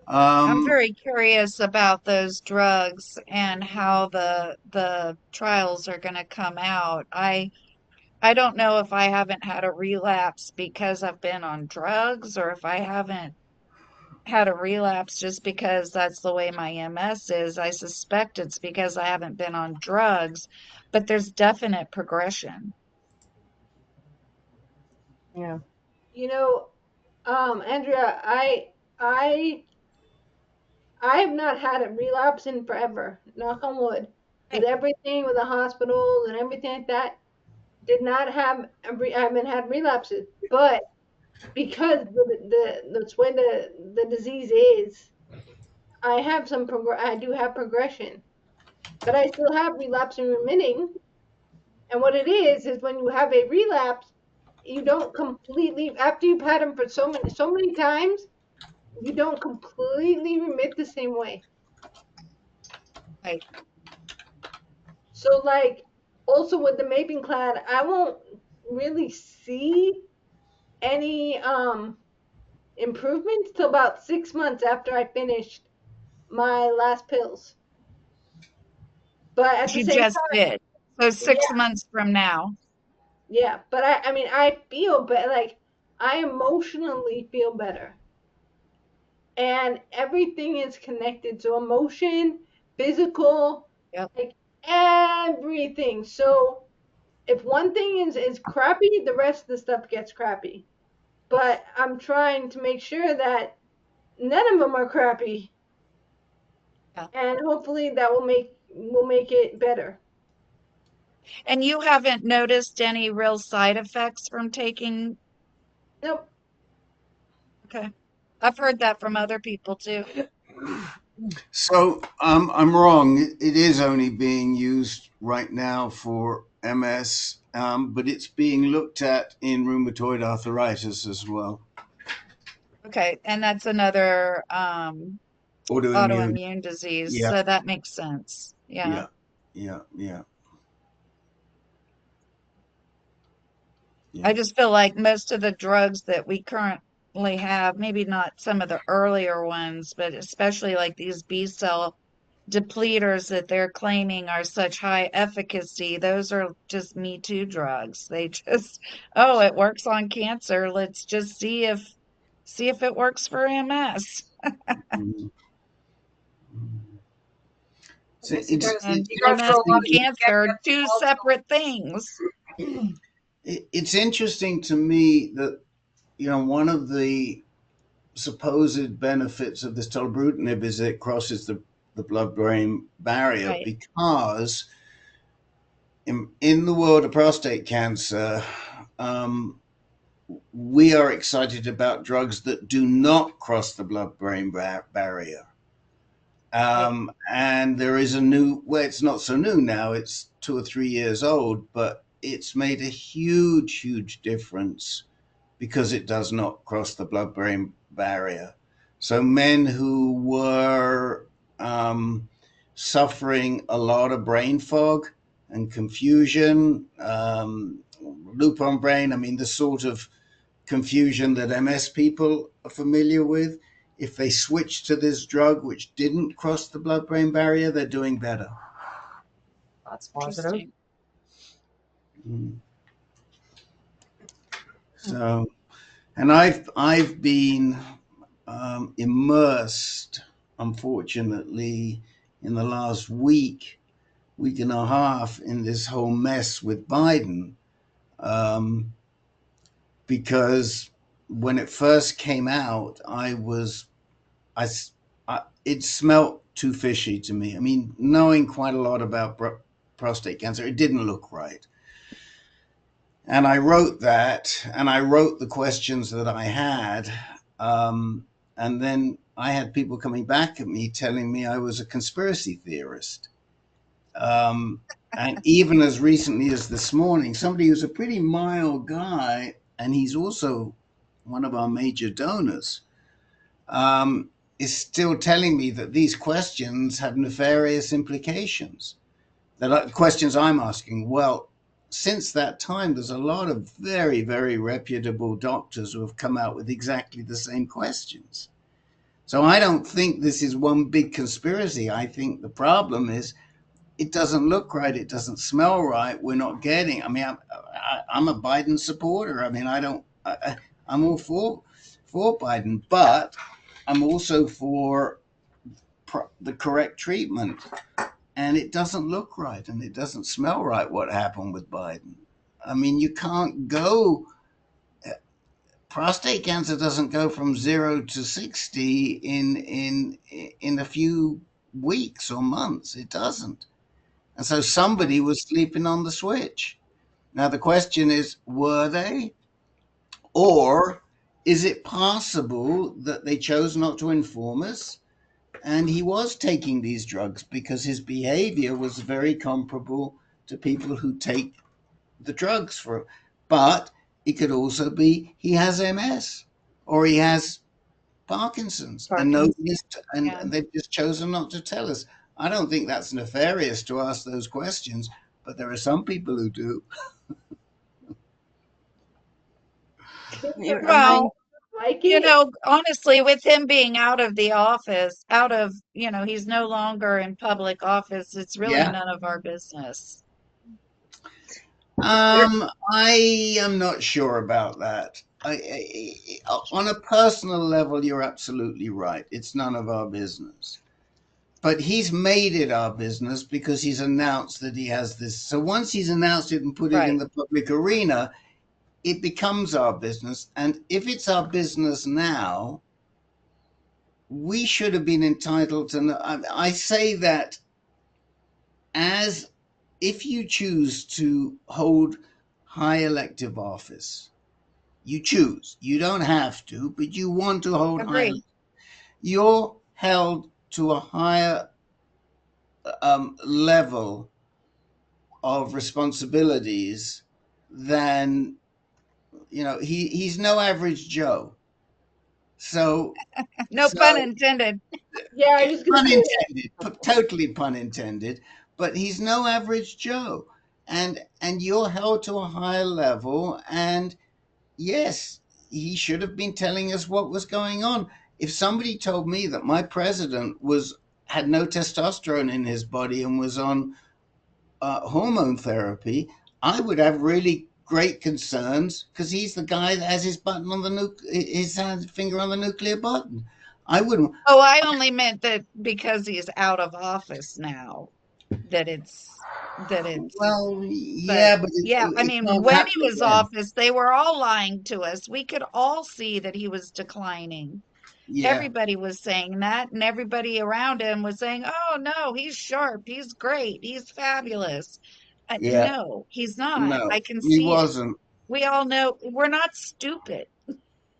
I'm very curious about those drugs and how the trials are going to come out. I don't know if I haven't had a relapse because I've been on drugs or if I haven't had a relapse just because that's the way my MS is. I suspect it's because I haven't been on drugs, but there's definite progression. Yeah. You know, Andrea, I have not had a relapse in forever. Knock on wood. With Right. everything, with the hospitals and everything like that, did not have I haven't had relapses. But because that's way the disease is, I do have progression, but I still have relapse and remitting. And what it is when you have a relapse, you don't completely after you've had them for so many times, you don't completely remit the same way. Right. So like also with the Mavenclad, I won't really see any improvements till about 6 months after I finished my last pills. But at the You same just time, did. So 6 months from now. yeah. But I mean, I feel better. Like I emotionally feel better, and everything is connected. So emotion, physical, Yep. like everything. So if one thing is crappy, the rest of the stuff gets crappy. But I'm trying to make sure that none of them are crappy, Yeah. and hopefully that will make it better. And you haven't noticed any real side effects from taking? Nope. Okay. I've heard that from other people too. So I'm wrong. It is only being used right now for MS, but it's being looked at in rheumatoid arthritis as well. Okay. And that's another Autoimmune. autoimmune disease. Yeah, So that makes sense. Yeah. yeah, yeah, yeah, yeah. I just feel like most of the drugs that we currently have, maybe not some of the earlier ones, but especially like these B cell depleters that they're claiming are such high efficacy, those are just Me Too drugs. They just, oh, it works on cancer. Let's just see if it works for MS. Mhm. So Yes, you guys, And you guys grow MS a lot and of interesting. cancer are get two also. separate things. It's interesting to me that one of the supposed benefits of this tolobrutinib is it crosses the blood-brain barrier Right. because in the world of prostate cancer, um, we are excited about drugs that do not cross the blood-brain barrier. Right. And there is a new, well, it's not so new now, it's 2 or 3 years old, but it's made a huge, huge difference because it does not cross the blood-brain barrier. So men who were suffering a lot of brain fog and confusion, loop on brain, I mean, the sort of confusion that MS people are familiar with, if they switch to this drug, which didn't cross the blood-brain barrier, they're doing better. That's positive. Interesting. Mm. So, and I've been immersed, unfortunately, in the last week and a half in this whole mess with Biden, because when it first came out, I, it smelt too fishy to me. I mean, knowing quite a lot about prostate cancer, it didn't look right. And I wrote that, and I wrote the questions that I had. And then I had people coming back at me telling me I was a conspiracy theorist. And even as recently as this morning, somebody who's a pretty mild guy, and he's also one of our major donors, is still telling me that these questions have nefarious implications. The questions I'm asking, well, since that time, there's a lot of very, very reputable doctors who have come out with exactly the same questions. So I don't think this is one big conspiracy. I think the problem is it doesn't look right. It doesn't smell right. We're not getting. I mean, I'm a Biden supporter. I mean, I'm all for Biden, but I'm also for the correct treatment. And it doesn't look right, and it doesn't smell right what happened with Biden. I mean, you can't go. Prostate cancer doesn't go from 0 to 60 in a few weeks or months. It doesn't. And so somebody was sleeping on the switch. Now the question is, were they? Or is it possible that they chose not to inform us? And he was taking these drugs because his behavior was very comparable to people who take the drugs for. But it could also be he has MS or he has Parkinson's, and they've just chosen not to tell us. I don't think that's nefarious to ask those questions, but there are some people who do. Well, honestly, with him being out of the office, he's no longer in public office, it's really none of our business. I am not sure about that. On a personal level, you're absolutely right. It's none of our business. But he's made it our business because he's announced that he has this. So once he's announced it and put it in the public arena, it becomes our business. And if it's our business now, we should have been entitled to know. I say that as if you choose to hold high elective office, you choose. You don't have to, but you want to hold high. You're held to a higher level of responsibilities than, he's no average Joe. So no pun intended. Yeah, I was pun intended, totally pun intended. But he's no average Joe, and you're held to a higher level. And yes, he should have been telling us what was going on. If somebody told me that my president had no testosterone in his body and was on hormone therapy, I would have really great concerns because he's the guy that has his button on his finger on the nuclear button. I wouldn't. Oh, I only meant that because he's out of office now, that it's. Well, yeah, but I mean, when he was office, they were all lying to us. We could all see that he was declining. Yeah. Everybody was saying that, and everybody around him was saying, "Oh no, he's sharp, he's great, he's fabulous." No, he's not. No, I can see he wasn't. We all know we're not stupid.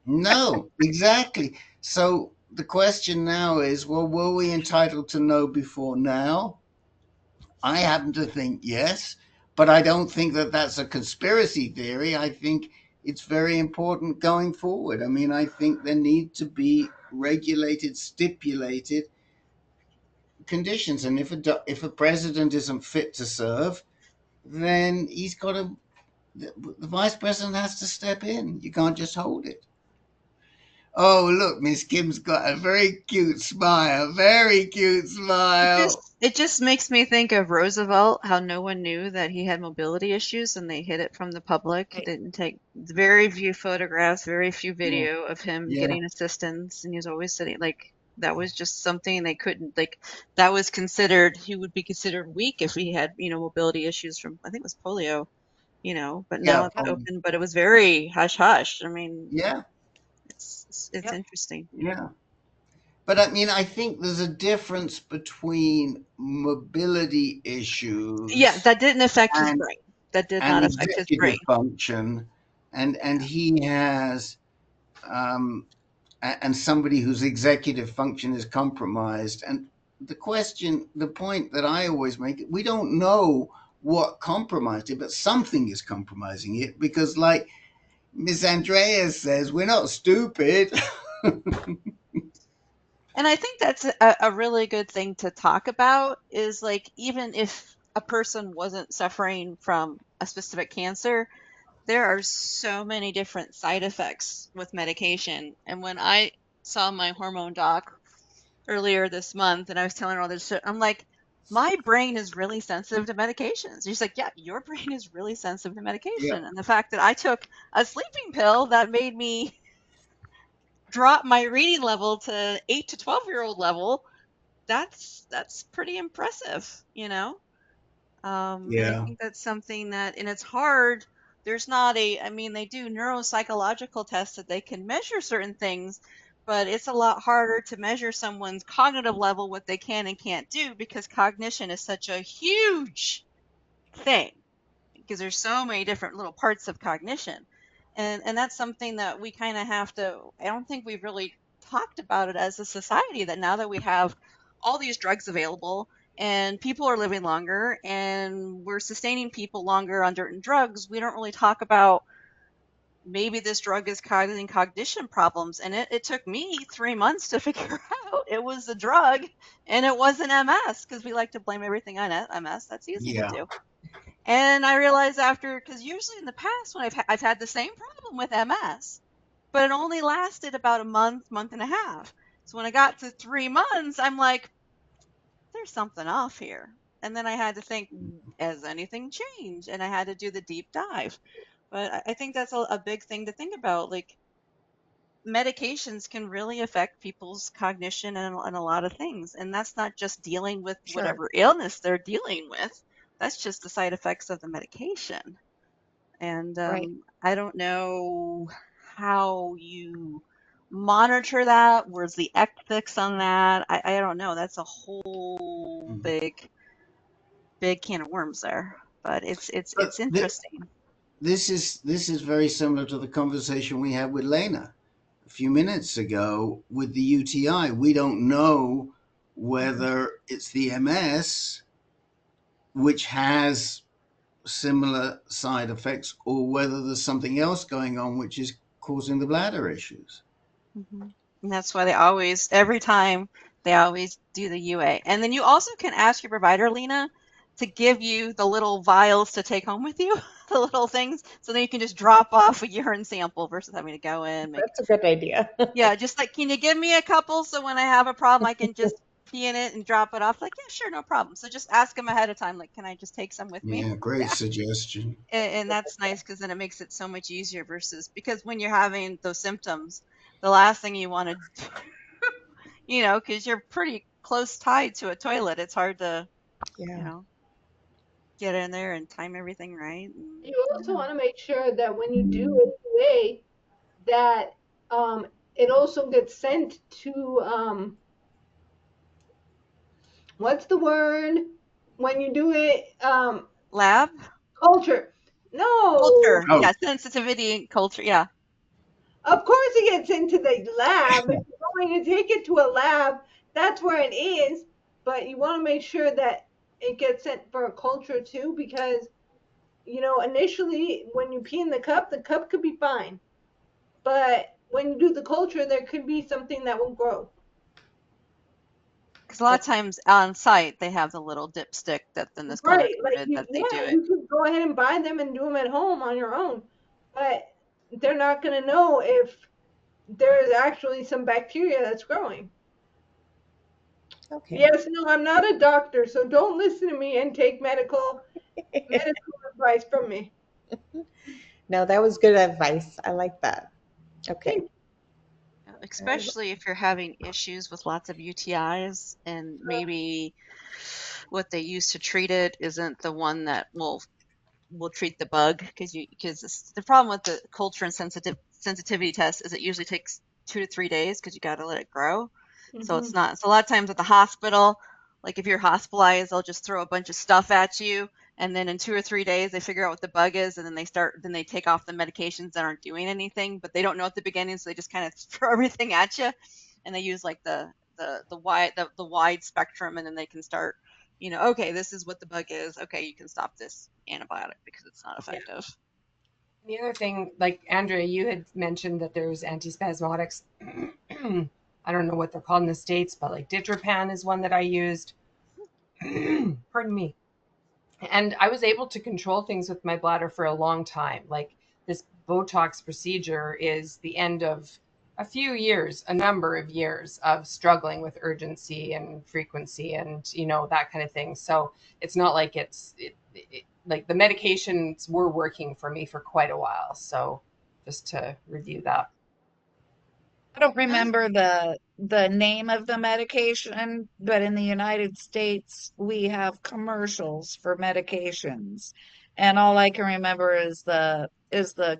No, exactly. So the question now is, well, were we entitled to know before now? I happen to think yes, but I don't think that that's a conspiracy theory. I think it's very important going forward. I mean, I think there need to be regulated, stipulated conditions. And if a president isn't fit to serve, then the vice president has to step in. You can't just hold it. Oh, look, Miss Kim's got a very cute smile. Very cute smile. It just makes me think of Roosevelt, how no one knew that he had mobility issues and they hid it from the public. He didn't take very few photographs, very few video of him getting assistance, and he was always sitting that was just something they couldn't that was considered, he would be considered weak if he had, mobility issues from, I think it was polio, but now it's open, but it was very hush hush. I mean, it's interesting. Yeah. But I mean, I think there's a difference between mobility issues. Yeah, that didn't affect his brain. That did not affect his brain function, and he has, and somebody whose executive function is compromised. And the point that I always make, we don't know what compromised it, but something is compromising it because, like Miss Andrea says, we're not stupid. And I think that's a really good thing to talk about is like, even if a person wasn't suffering from a specific cancer, there are so many different side effects with medication. And when I saw my hormone doc earlier this month and I was telling her all this shit, I'm like, my brain is really sensitive to medications. She's like, yeah, your brain is really sensitive to Yeah. medication. And the fact that I took a sleeping pill that made me drop my reading level to 8 to 12-year-old level, that's pretty impressive, you know? And I Yeah. think that's something that, and it's hard. There's not a, I mean, they do neuropsychological tests that they can measure certain things, but it's a lot harder to measure someone's cognitive level, what they can and can't do, because cognition is such a huge thing, because there's so many different little parts of cognition. And that's something that we kind of have to, I don't think we've really talked about it as a society, that now that we have all these drugs available and people are living longer and we're sustaining people longer on certain drugs, we don't really talk about maybe this drug is causing cognition problems. And it took me 3 months to figure out it was a drug and it wasn't MS, because we like to blame everything on MS. That's easy to Yeah. do. And I realized after, because usually in the past when I've had the same problem with MS, but it only lasted about a month, month and a half. So when I got to 3 months, I'm like, there's something off here. And then I had to think, has anything changed? And I had to do the deep dive. But I think that's a big thing to think about. Like, medications can really affect people's cognition and a lot of things. And that's not just dealing with Sure. whatever illness they're dealing with. That's just the side effects of the medication. And Right. I don't know how you monitor that. Where's the ethics on that? I don't know. That's a whole Mm. big can of worms there. But it's But interesting. this is very similar to the conversation we had with Lena a few minutes ago with the UTI. We don't know whether it's the MS which has similar side effects or whether there's something else going on which is causing the bladder issues. Hmm. And that's why they always, every time, they always do the UA. And then you also can ask your provider, Lena, to give you the little vials to take home with you, the little things, so then you can just drop off a urine sample versus having to go in, make. That's a good idea. Yeah, just like, can you give me a couple so when I have a problem, I can just pee in it and drop it off? Like, yeah, sure, no problem. So just ask them ahead of time, like, can I just take some with me? Yeah, great Yeah. suggestion. And that's nice, because then it makes it so much easier, versus, because when you're having those symptoms, the last thing you want to do, because you're pretty close tied to a toilet. It's hard to, Yeah. get in there and time everything right. And, You also want to make sure that when you do a UA, that it also gets sent to what's the word when you do it lab culture. No, culture, Oh, yeah, sensitivity culture, yeah. of course it gets into the lab. If you're going to take it to a lab, that's where it is. But you want to make sure that it gets sent for a culture too, because initially when you pee in the cup could be fine. But when you do the culture, there could be something that will grow. Because a lot of times on site they have the little dipstick that then is color Right. Like coded that they do it. you could go ahead and buy them and do them at home on your own. But they're not going to know if there is actually some bacteria that's growing. Okay. Yes, no, I'm not a doctor, so don't listen to me and take medical advice from me. No, that was good advice. I like that. Okay. Thank Especially if you're having issues with lots of UTIs, and maybe what they use to treat it isn't the one that will treat the bug, because the problem with the culture and sensitivity test is it usually takes 2 to 3 days, because you got to let it grow. So it's Mhm. not. So a lot of times at the hospital, like if you're hospitalized, they'll just throw a bunch of stuff at you, and then in 2 or 3 days they figure out what the bug is, and then they take off the medications that aren't doing anything, but they don't know at the beginning, so they just kind of throw everything at you, and they use like the wide spectrum, and then they can start, okay, this is what the bug is. Okay, you can stop this antibiotic because it's not Yeah. effective. The other thing, like Andrea, you had mentioned that there's antispasmodics I don't know what they're called in the States, but like Ditropan is one that I used. Pardon me. And I was able to control things with my bladder for a long time. Like this Botox procedure is the end of a few years, a number of years of struggling with urgency and frequency and, that kind of thing. So it's not like like the medications were working for me for quite a while. So just to review that. I don't remember the name of the medication, but in the United States we have commercials for medications. And all I can remember is the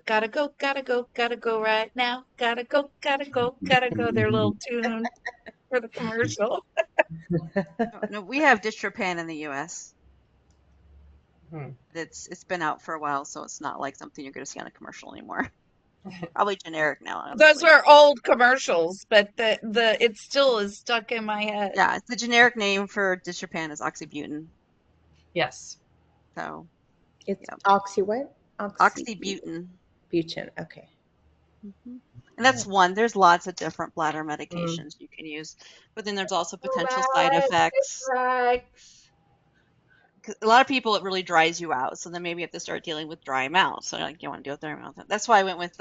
gotta go, gotta go right now. Gotta go, gotta go, gotta go. Their little tune for the commercial. No, we have Ditropan in the US. Hmm. It's been out for a while, so it's not like something you're going to see on a commercial anymore. Probably generic now, honestly. Those were old commercials, but it still is stuck in my head. Yeah, the generic name for Ditropan is oxybutynin. Yes. So it's oxy what? Oxybutynin. Butynin. Okay. And that's one. There's lots of different bladder medications you can use, but then there's also potential side effects. A lot of people, it really dries you out. So then maybe you have to start dealing with dry mouth. So like you want to deal with dry mouth. That's why I went with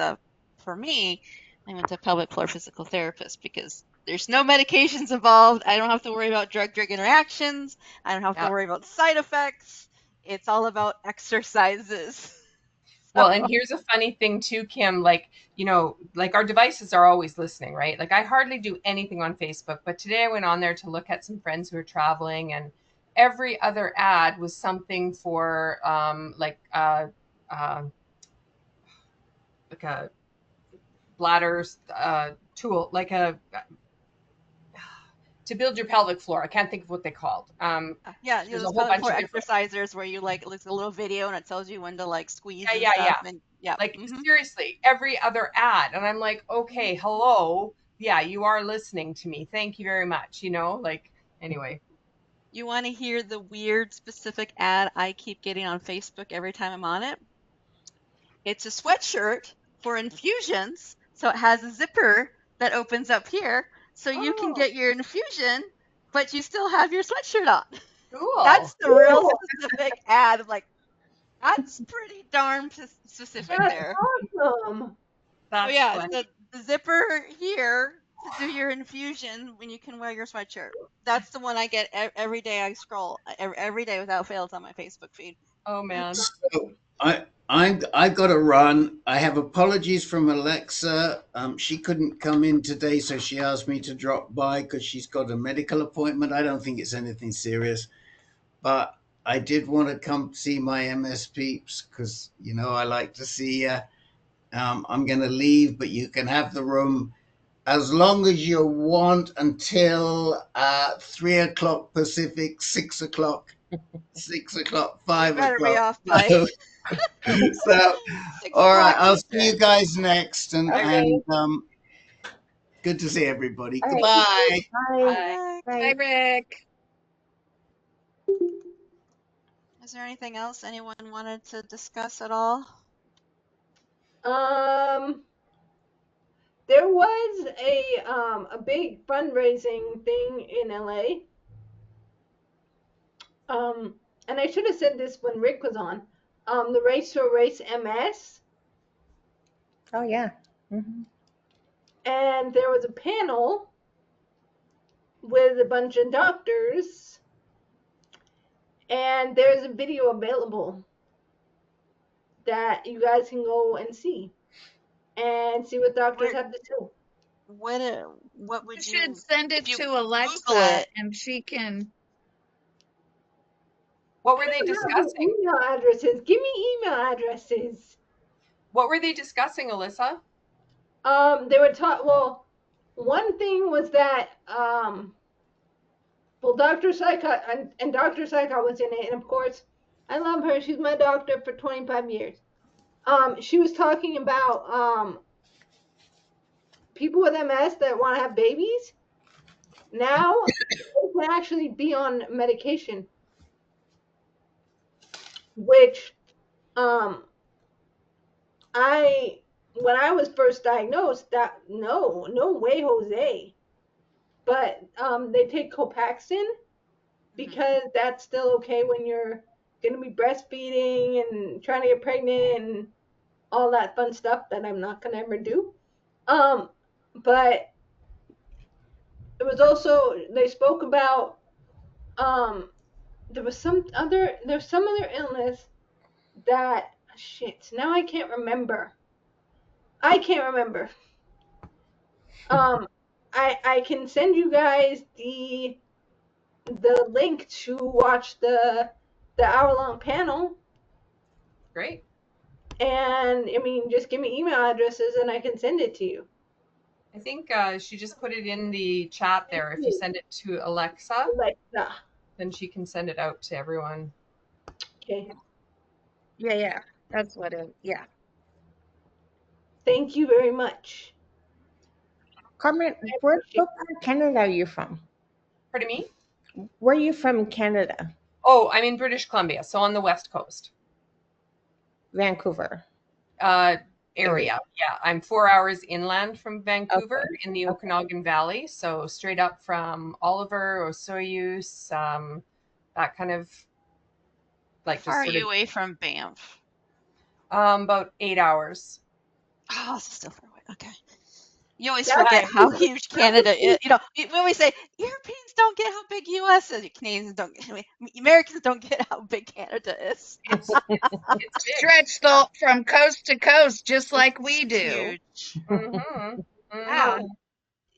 for me, I went to pelvic floor physical therapist because there's no medications involved. I don't have to worry about drug-drug interactions. I don't have to worry about side effects. It's all about exercises. Well, and here's a funny thing too, Kim, like our devices are always listening, right? Like I hardly do anything on Facebook, but today I went on there to look at some friends who are traveling, and every other ad was something for like a bladder tool, like to build your pelvic floor. I can't think of what they called. Yeah, there's a whole bunch of exercisers where you like it looks a little video and it tells you when to like squeeze and stuff. And like seriously, every other ad, and I'm like, okay, hello, yeah, you are listening to me. Thank you very much. Anyway. You want to hear the weird specific ad I keep getting on Facebook every time I'm on it? It's a sweatshirt for infusions, so it has a zipper that opens up here, so you can get your infusion, but you still have your sweatshirt on. Cool. That's the real specific ad. I'm like, that's pretty darn specific there. Awesome. That's the zipper here to do your infusion when you can wear your sweatshirt. That's the one I get every day. I scroll every day without fail. It's on my Facebook feed. Oh man. So I got to run. I have apologies from Alexa. She couldn't come in today, so she asked me to drop by because she's got a medical appointment. I don't think it's anything serious, but I did want to come see my MS peeps because I like to see you. I'm going to leave, but you can have the room as long as you want until 3 o'clock Pacific, 6 o'clock, 5 o'clock. Better be off by. So, all right, I'll see you guys next, and good to see everybody. All Goodbye. Right. Bye, Rick. Is there anything else anyone wanted to discuss at all? There was a big fundraising thing in LA. And I should have said this when Rick was on. The Race to Erase MS. Oh yeah. Mm-hmm. And there was a panel with a bunch of doctors, and there's a video available that you guys can go and see what doctors have to do. What would you should send it to Alexa and she can. What were they discussing? Email addresses. Give me email addresses. What were they discussing, Alyssa? They were well, one thing was that Dr. Psycha and Dr. Psycha was in it, and of course, I love her. She's my doctor for 25 years. She was talking about people with MS that want to have babies. Now they can actually be on medication, which when I was first diagnosed, that no way, Jose. but they take Copaxone because that's still okay when you're going to be breastfeeding and trying to get pregnant and all that fun stuff that I'm not going to ever do. But it was also, they spoke about there's some other illness that, shit, now I can't remember. I can send you guys the link to watch the hour-long panel. Great. And I mean, just give me email addresses and I can send it to you. I think she just put it in the chat there. If you send it to Alexa, then she can send it out to everyone. Okay. Yeah, that's what it. Yeah. Thank you very much. Carmen, what part of Canada are you from? Pardon me? Where are you from, Canada? Oh, I'm in British Columbia, so on the west coast. Vancouver. Area. Yeah, I'm 4 hours inland from Vancouver in the Okanagan Valley, so straight up from Oliver, Osoyoos, that kind of like. How far are you away from Banff? About 8 hours. Oh, it's still far away. Okay. You always forget how huge Canada is. You know, we always say Europeans don't get how big U.S. is. Canadians don't. Americans don't get how big Canada is. It's stretched from coast to coast, just like we do. Huge. Yeah.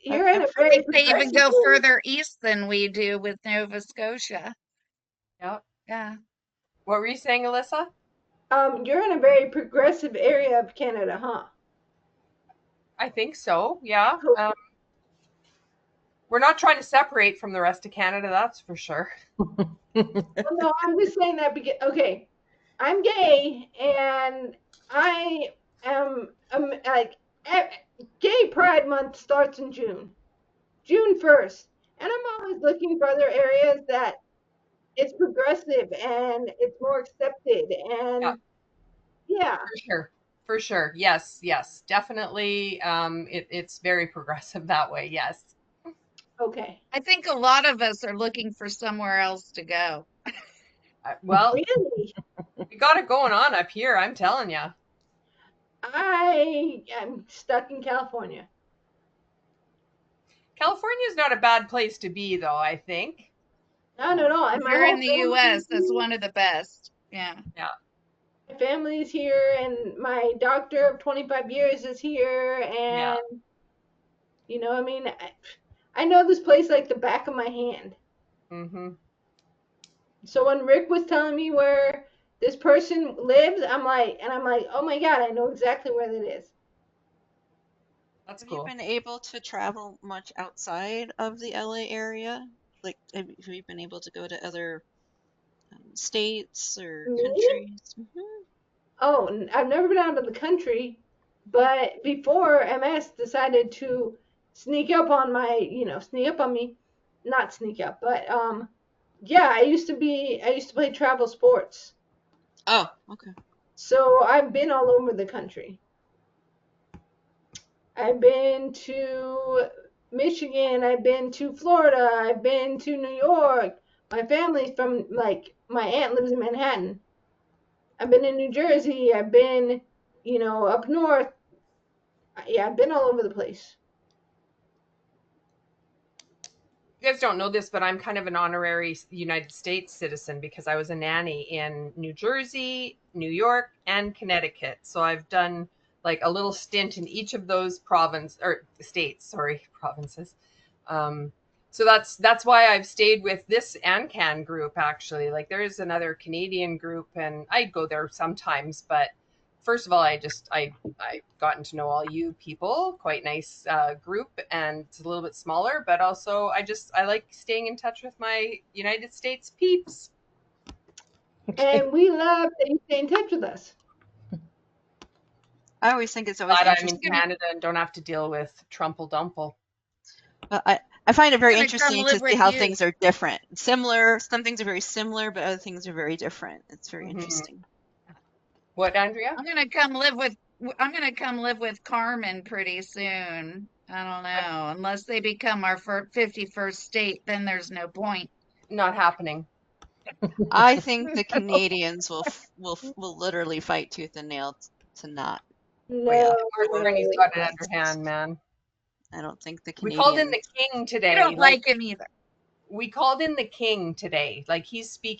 You're in a I very think they even go further east than we do with Nova Scotia. Yep. Yeah. What were you saying, Alyssa? You're in a very progressive area of Canada, huh? I think so. Yeah. We're not trying to separate from the rest of Canada, that's for sure. Well, no, I'm just saying that because, okay, I'm gay and I am like, Gay Pride Month starts in June 1st, and I'm always looking for other areas that it's progressive and it's more accepted and yeah. For sure. Yes, definitely. It's very progressive that way. Yes. Okay. I think a lot of us are looking for somewhere else to go. Well, really, we got it going on up here. I'm telling you. I am stuck in California. California is not a bad place to be, though. I think. No. If you're in the U.S., that's one of the best. Yeah. Yeah. My family's here, and my doctor of 25 years is here, and you know, I mean, I know this place like the back of my hand. Mm-hmm. So when Rick was telling me where this person lives, I'm like, oh my God, I know exactly where that is. That's cool. cool. Have you been able to travel much outside of the LA area? Like, have you been able to go to other states or countries? Mm-hmm. Oh, I've never been out of the country, but before MS decided to sneak up on me, not sneak up, but yeah, I used to play travel sports. Oh, okay. So I've been all over the country. I've been to Michigan, I've been to Florida, I've been to New York. My family's from, like, my aunt lives in Manhattan. I've been in New Jersey, I've been, up north. Yeah, I've been all over the place. You guys don't know this, but I'm kind of an honorary United States citizen because I was a nanny in New Jersey, New York, and Connecticut. So I've done like a little stint in each of those provinces. So that's why I've stayed with this AnCan group, actually. Like, there is another Canadian group, and I go there sometimes, but first of all, I gotten to know all you people. Quite nice group, and it's a little bit smaller, but also I like staying in touch with my United States peeps. And we love that you stay in touch with us. I always think it's always Glad interesting. I'm in Canada and don't have to deal with Trumple Dumple. I find it very interesting to see how things are different. Similar, some things are very similar, but other things are very different. It's very interesting. What, Andrea? I'm gonna come live with Carmen pretty soon. I don't know. Unless they become our 51st state, then there's no point. Not happening. I think the Canadians will literally fight tooth and nail to not. No, Yeah. Our attorney's got it underhand, man. I don't think the We Canadians. called in the king today. I don't like him either. We called in the king today. Like, he's speaking